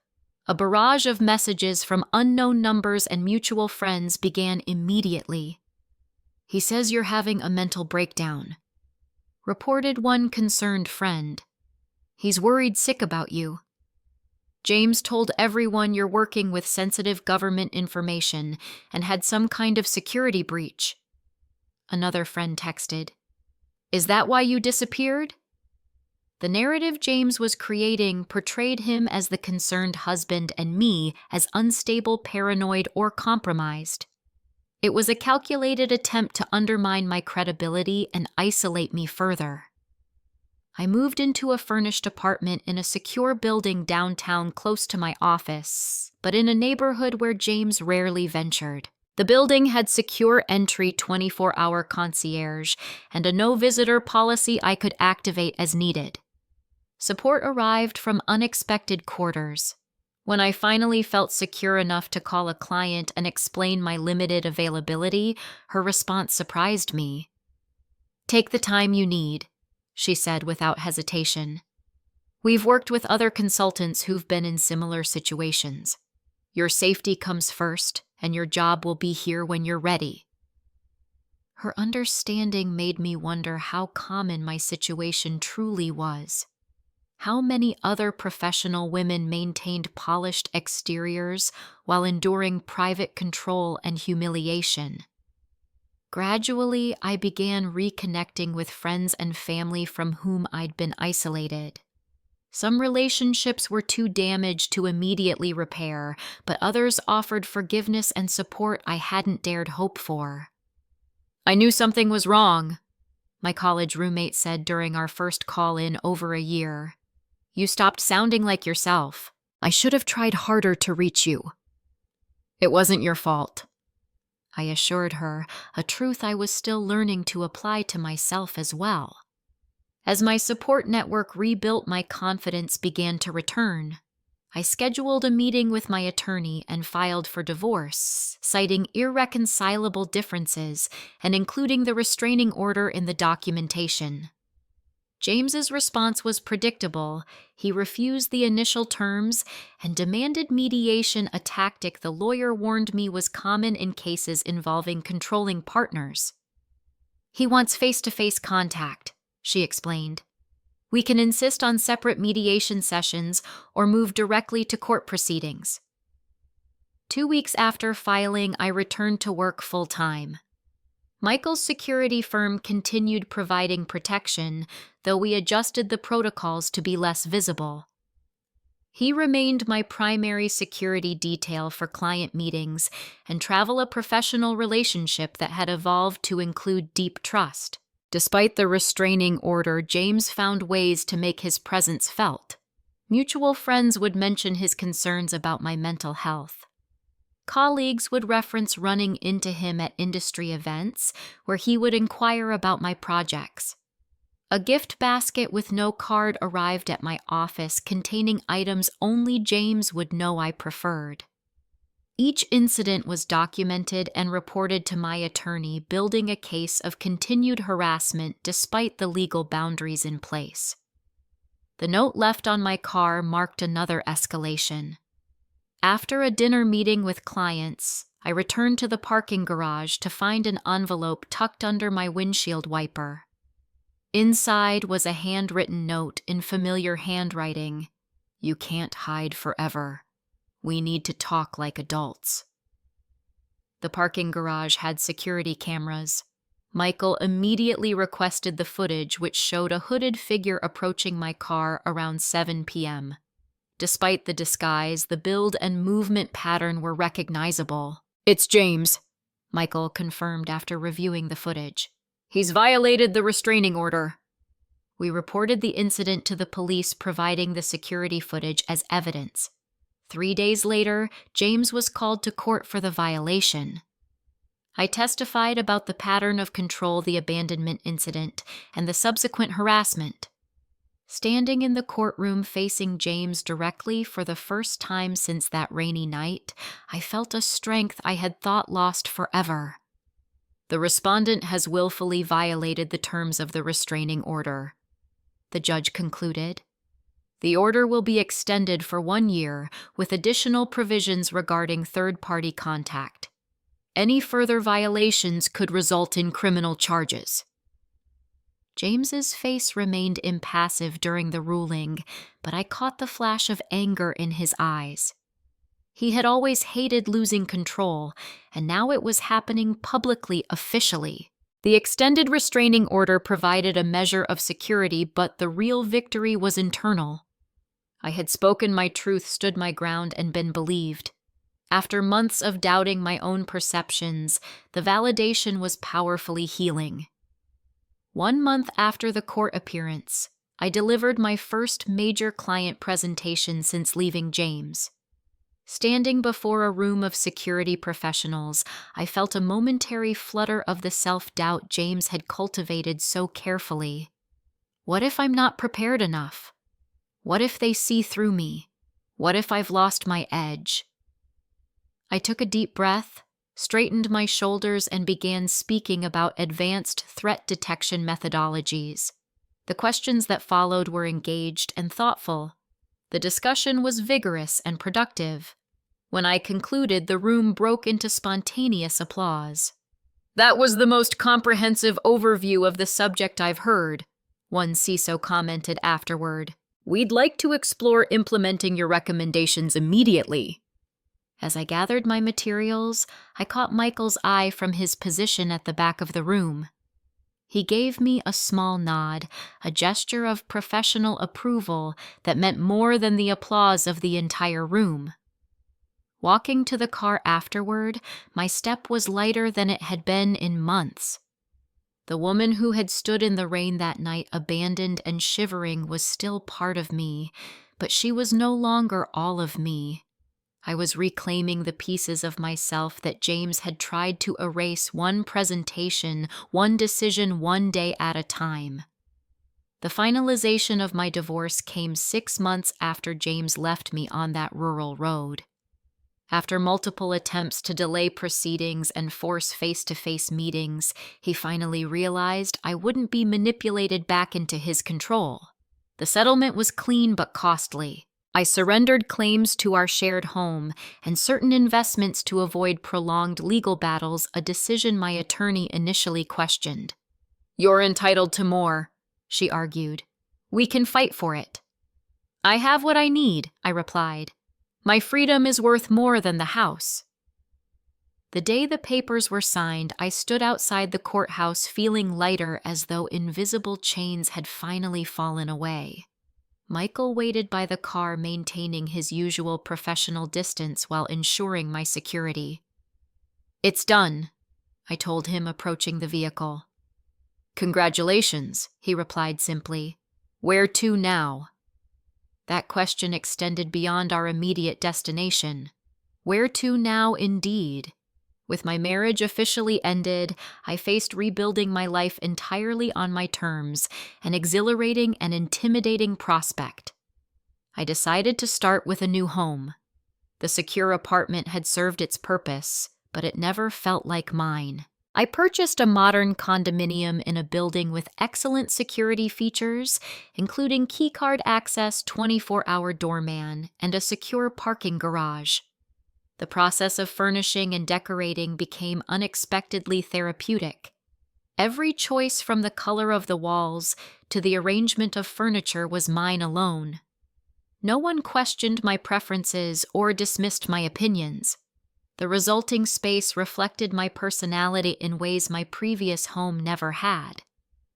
S1: A barrage of messages from unknown numbers and mutual friends began immediately. "He says you're having a mental breakdown," reported one concerned friend. "He's worried sick about you. James told everyone you're working with sensitive government information and had some kind of security breach." Another friend texted, "Is that why you disappeared?" The narrative James was creating portrayed him as the concerned husband and me as unstable, paranoid, or compromised. It was a calculated attempt to undermine my credibility and isolate me further. I moved into a furnished apartment in a secure building downtown close to my office, but in a neighborhood where James rarely ventured. The building had secure entry, 24-hour concierge, and a no-visitor policy I could activate as needed. Support arrived from unexpected quarters. When I finally felt secure enough to call a client and explain my limited availability, her response surprised me. "Take the time you need," she said without hesitation. "We've worked with other consultants who've been in similar situations. Your safety comes first, and your job will be here when you're ready." Her understanding made me wonder how common my situation truly was. How many other professional women maintained polished exteriors while enduring private control and humiliation. Gradually, I began reconnecting with friends and family from whom I'd been isolated. Some relationships were too damaged to immediately repair, but others offered forgiveness and support I hadn't dared hope for. "I knew something was wrong," my college roommate said during our first call in over a year. "You stopped sounding like yourself. I should have tried harder to reach you." "It wasn't your fault," I assured her, a truth I was still learning to apply to myself as well. As my support network rebuilt, my confidence began to return. I scheduled a meeting with my attorney and filed for divorce, citing irreconcilable differences and including the restraining order in the documentation. James's response was predictable. He refused the initial terms and demanded mediation, a tactic the lawyer warned me was common in cases involving controlling partners. "He wants face-to-face contact," she explained. "We can insist on separate mediation sessions or move directly to court proceedings." 2 weeks after filing, I returned to work full-time. Michael's security firm continued providing protection, though we adjusted the protocols to be less visible. He remained my primary security detail for client meetings and travel a professional relationship that had evolved to include deep trust. Despite the restraining order, James found ways to make his presence felt. Mutual friends would mention his concerns about my mental health. Colleagues would reference running into him at industry events where he would inquire about my projects. A gift basket with no card arrived at my office containing items only James would know I preferred. Each incident was documented and reported to my attorney, building a case of continued harassment despite the legal boundaries in place. The note left on my car marked another escalation. After a dinner meeting with clients, I returned to the parking garage to find an envelope tucked under my windshield wiper. Inside was a handwritten note in familiar handwriting. "You can't hide forever. We need to talk like adults." The parking garage had security cameras. Michael immediately requested the footage, which showed a hooded figure approaching my car around 7 p.m. Despite the disguise, the build and movement pattern were recognizable. "It's James," Michael confirmed after reviewing the footage. "He's violated the restraining order." We reported the incident to the police, providing the security footage as evidence. 3 days later, James was called to court for the violation. I testified about the pattern of control, the abandonment incident, and the subsequent harassment. Standing in the courtroom facing James directly for the first time since that rainy night, I felt a strength I had thought lost forever. "The respondent has willfully violated the terms of the restraining order," the judge concluded. "The order will be extended for 1 year with additional provisions regarding third-party contact. Any further violations could result in criminal charges." James's face remained impassive during the ruling, but I caught the flash of anger in his eyes. He had always hated losing control, and now it was happening publicly, officially. The extended restraining order provided a measure of security, but the real victory was internal. I had spoken my truth, stood my ground, and been believed. After months of doubting my own perceptions, the validation was powerfully healing. 1 month after the court appearance, I delivered my first major client presentation since leaving James. Standing before a room of security professionals, I felt a momentary flutter of the self-doubt James had cultivated so carefully. What if I'm not prepared enough? What if they see through me? What if I've lost my edge? I took a deep breath, straightened my shoulders, and began speaking about advanced threat detection methodologies. The questions that followed were engaged and thoughtful. The discussion was vigorous and productive. When I concluded, the room broke into spontaneous applause. "That was the most comprehensive overview of the subject I've heard," one CISO commented afterward. "We'd like to explore implementing your recommendations immediately." As I gathered my materials, I caught Michael's eye from his position at the back of the room. He gave me a small nod, a gesture of professional approval that meant more than the applause of the entire room. Walking to the car afterward, my step was lighter than it had been in months. The woman who had stood in the rain that night, abandoned and shivering, was still part of me, but she was no longer all of me. I was reclaiming the pieces of myself that James had tried to erase, one presentation, one decision, 1 day at a time. The finalization of my divorce came 6 months after James left me on that rural road. After multiple attempts to delay proceedings and force face-to-face meetings, he finally realized I wouldn't be manipulated back into his control. The settlement was clean but costly. I surrendered claims to our shared home and certain investments to avoid prolonged legal battles, a decision my attorney initially questioned. "You're entitled to more," she argued. "We can fight for it." "I have what I need," I replied. My freedom is worth more than the house. The day the papers were signed, I stood outside the courthouse feeling lighter, as though invisible chains had finally fallen away. Michael waited by the car, maintaining his usual professional distance while ensuring my security. "It's done," I told him, approaching the vehicle. "Congratulations," he replied simply. "Where to now?" That question extended beyond our immediate destination. Where to now, indeed? With my marriage officially ended, I faced rebuilding my life entirely on my terms, an exhilarating and intimidating prospect. I decided to start with a new home. The secure apartment had served its purpose, but it never felt like mine. I purchased a modern condominium in a building with excellent security features, including keycard access, 24-hour doorman, and a secure parking garage. The process of furnishing and decorating became unexpectedly therapeutic. Every choice, from the color of the walls to the arrangement of furniture, was mine alone. No one questioned my preferences or dismissed my opinions. The resulting space reflected my personality in ways my previous home never had.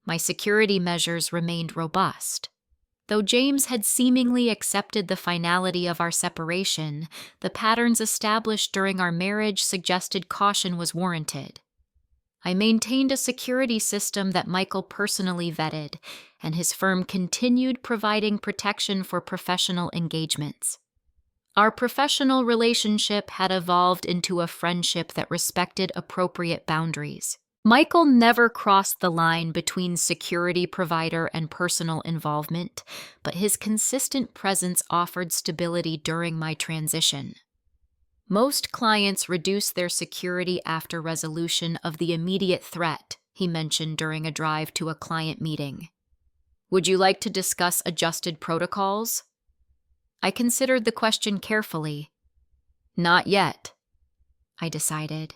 S1: My security measures remained robust. Though James had seemingly accepted the finality of our separation, the patterns established during our marriage suggested caution was warranted. I maintained a security system that Michael personally vetted, and his firm continued providing protection for professional engagements. Our professional relationship had evolved into a friendship that respected appropriate boundaries. Michael never crossed the line between security provider and personal involvement, but his consistent presence offered stability during my transition. Most clients reduce their security after resolution of the immediate threat, he mentioned during a drive to a client meeting. "Would you like to discuss adjusted protocols?" I considered the question carefully. "Not yet," I decided.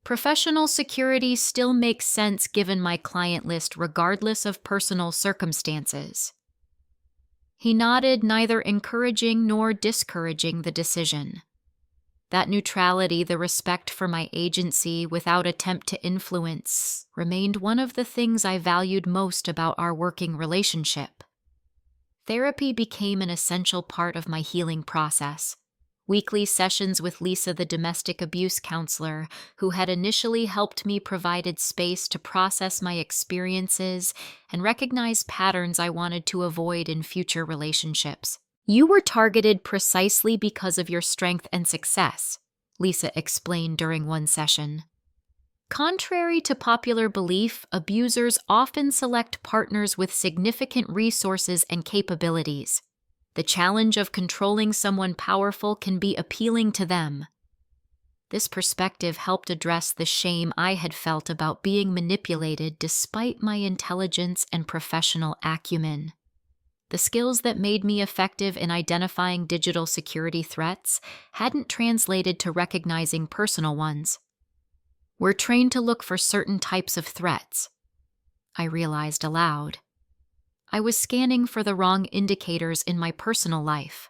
S1: Professional security still makes sense given my client list, regardless of personal circumstances. He nodded, neither encouraging nor discouraging the decision. That neutrality, the respect for my agency without attempt to influence, remained one of the things I valued most about our working relationship. Therapy became an essential part of my healing process. Weekly sessions with Lisa, the domestic abuse counselor, who had initially helped me, provided space to process my experiences and recognize patterns I wanted to avoid in future relationships. "You were targeted precisely because of your strength and success," Lisa explained during one session. Contrary to popular belief, abusers often select partners with significant resources and capabilities. The challenge of controlling someone powerful can be appealing to them. This perspective helped address the shame I had felt about being manipulated despite my intelligence and professional acumen. The skills that made me effective in identifying digital security threats hadn't translated to recognizing personal ones. "We're trained to look for certain types of threats," I realized aloud. I was scanning for the wrong indicators in my personal life.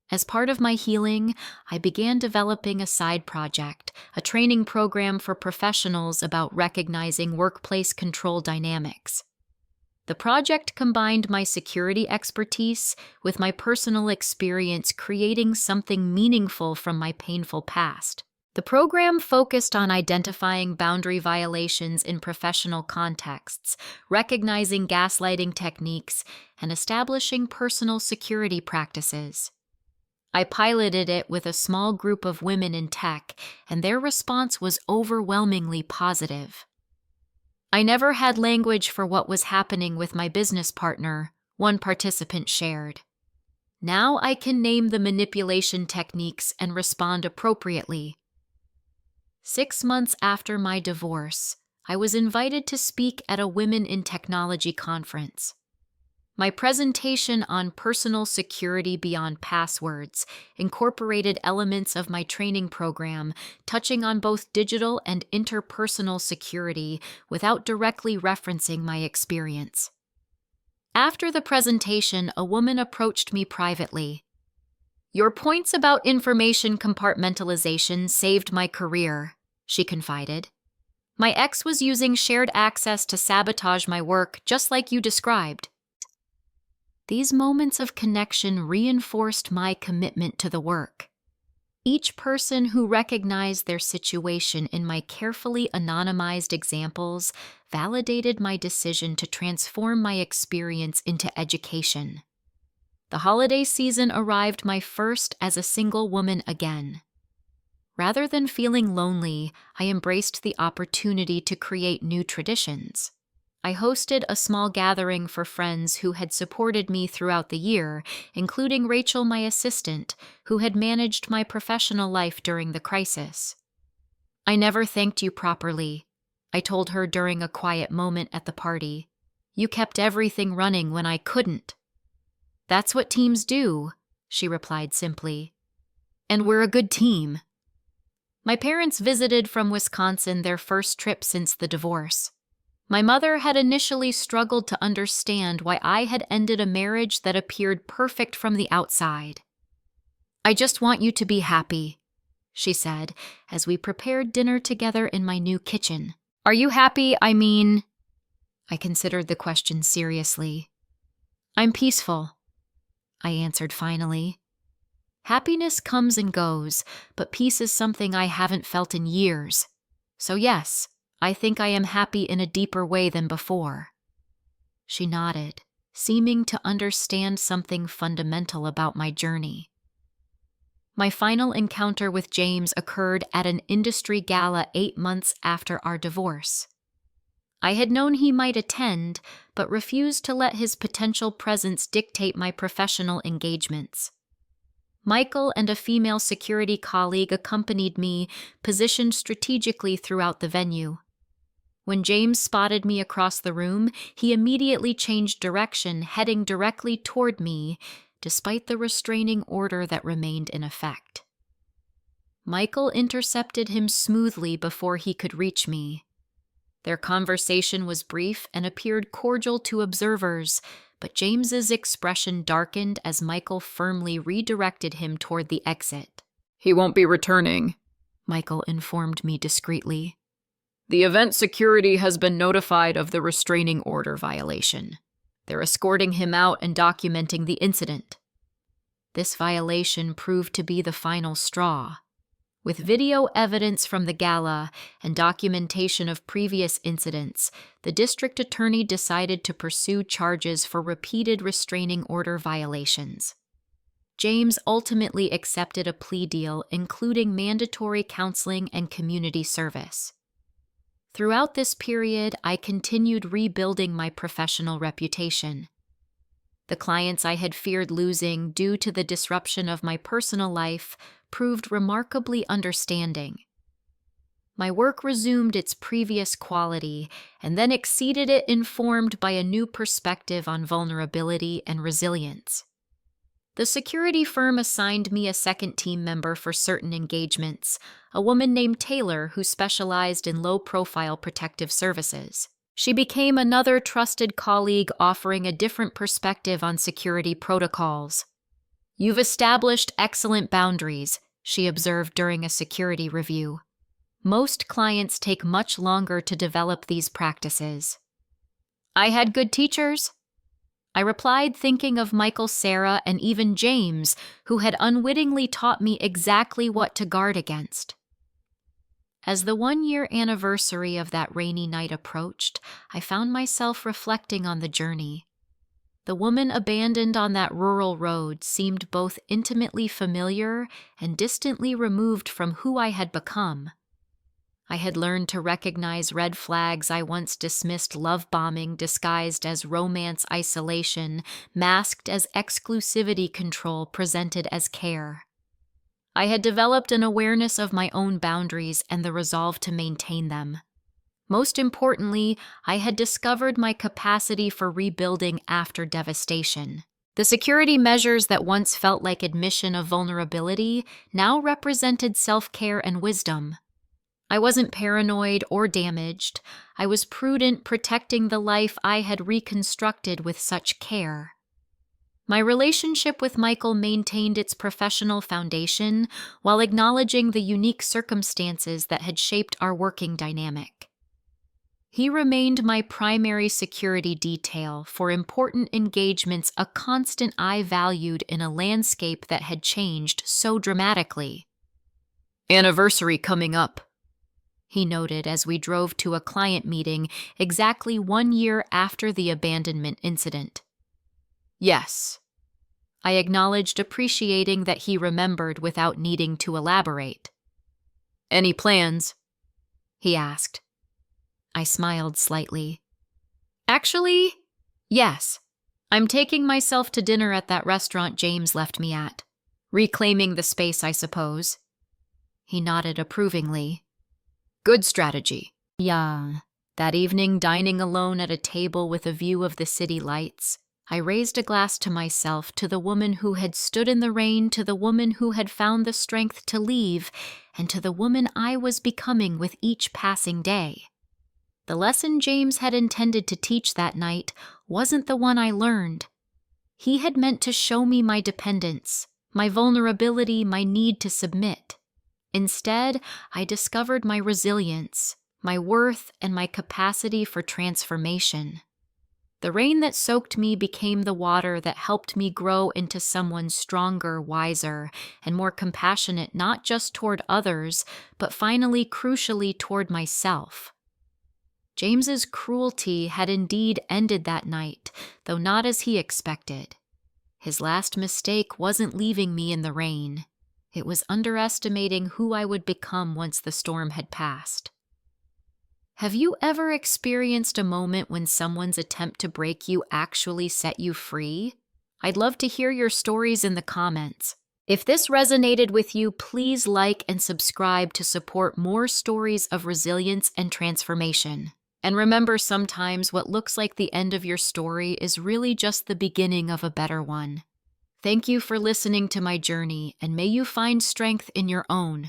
S1: As part of my healing, I began developing a side project, a training program for professionals about recognizing workplace control dynamics. The project combined my security expertise with my personal experience, creating something meaningful from my painful past. The program focused on identifying boundary violations in professional contexts, recognizing gaslighting techniques, and establishing personal security practices. I piloted it with a small group of women in tech, and their response was overwhelmingly positive. "I never had language for what was happening with my business partner," one participant shared. "Now I can name the manipulation techniques and respond appropriately." 6 months after my divorce, I was invited to speak at a Women in Technology conference. My presentation on personal security beyond passwords incorporated elements of my training program, touching on both digital and interpersonal security without directly referencing my experience. After the presentation, a woman approached me privately. Your points about information compartmentalization saved my career, she confided. My ex was using shared access to sabotage my work, just like you described. These moments of connection reinforced my commitment to the work. Each person who recognized their situation in my carefully anonymized examples validated my decision to transform my experience into education. The holiday season arrived my first as a single woman again. Rather than feeling lonely, I embraced the opportunity to create new traditions. I hosted a small gathering for friends who had supported me throughout the year, including Rachel, my assistant, who had managed my professional life during the crisis. I never thanked you properly, I told her during a quiet moment at the party. You kept everything running when I couldn't. That's what teams do, she replied simply. And we're a good team. My parents visited from Wisconsin, their first trip since the divorce. My mother had initially struggled to understand why I had ended a marriage that appeared perfect from the outside. I just want you to be happy, she said, as we prepared dinner together in my new kitchen. Are you happy? I considered the question seriously. I'm peaceful, I answered finally. Happiness comes and goes, but peace is something I haven't felt in years. So yes, I think I am happy in a deeper way than before. She nodded, seeming to understand something fundamental about my journey. My final encounter with James occurred at an industry gala 8 months after our divorce. I had known he might attend, but refused to let his potential presence dictate my professional engagements. Michael and a female security colleague accompanied me, positioned strategically throughout the venue. When James spotted me across the room, he immediately changed direction, heading directly toward me, despite the restraining order that remained in effect. Michael intercepted him smoothly before he could reach me. Their conversation was brief and appeared cordial to observers, but James's expression darkened as Michael firmly redirected him toward the exit.
S2: He won't be returning,
S1: Michael informed me discreetly.
S2: The event security has been notified of the restraining order violation.
S1: They're escorting him out and documenting the incident. This violation proved to be the final straw. With video evidence from the gala and documentation of previous incidents, the district attorney decided to pursue charges for repeated restraining order violations. James ultimately accepted a plea deal including mandatory counseling and community service. Throughout this period, I continued rebuilding my professional reputation. The clients I had feared losing due to the disruption of my personal life proved remarkably understanding. My work resumed its previous quality and then exceeded it, informed by a new perspective on vulnerability and resilience. The security firm assigned me a second team member for certain engagements, a woman named Taylor who specialized in low-profile protective services. She became another trusted colleague, offering a different perspective on security protocols. You've established excellent boundaries, she observed during a security review. Most clients take much longer to develop these practices. I had good teachers, I replied, thinking of Michael, Sarah, and even James, who had unwittingly taught me exactly what to guard against. As the 1-year anniversary of that rainy night approached, I found myself reflecting on the journey. The woman abandoned on that rural road seemed both intimately familiar and distantly removed from who I had become. I had learned to recognize red flags I once dismissed: love bombing disguised as romance isolation, masked as exclusivity control presented as care. I had developed an awareness of my own boundaries and the resolve to maintain them. Most importantly, I had discovered my capacity for rebuilding after devastation. The security measures that once felt like admission of vulnerability now represented self-care and wisdom. I wasn't paranoid or damaged. I was prudent, protecting the life I had reconstructed with such care. My relationship with Michael maintained its professional foundation while acknowledging the unique circumstances that had shaped our working dynamic. He remained my primary security detail for important engagements, a constant I valued in a landscape that had changed so dramatically.
S2: Anniversary coming up,
S1: he noted as we drove to a client meeting exactly 1 year after the abandonment incident.
S2: Yes,
S1: I acknowledged, appreciating that he remembered without needing to elaborate.
S2: Any plans?
S1: He asked. I smiled slightly. Actually, yes. I'm taking myself to dinner at that restaurant James left me at. Reclaiming the space, I suppose. He nodded approvingly.
S2: Good strategy.
S1: Yeah. That evening, dining alone at a table with a view of the city lights, I raised a glass to myself, to the woman who had stood in the rain, to the woman who had found the strength to leave, and to the woman I was becoming with each passing day. The lesson James had intended to teach that night wasn't the one I learned. He had meant to show me my dependence, my vulnerability, my need to submit. Instead, I discovered my resilience, my worth, and my capacity for transformation. The rain that soaked me became the water that helped me grow into someone stronger, wiser, and more compassionate, not just toward others, but finally, crucially, toward myself. James's cruelty had indeed ended that night, though not as he expected. His last mistake wasn't leaving me in the rain. It was underestimating who I would become once the storm had passed. Have you ever experienced a moment when someone's attempt to break you actually set you free? I'd love to hear your stories in the comments. If this resonated with you, please like and subscribe to support more stories of resilience and transformation. And remember, sometimes what looks like the end of your story is really just the beginning of a better one. Thank you for listening to my journey, and may you find strength in your own.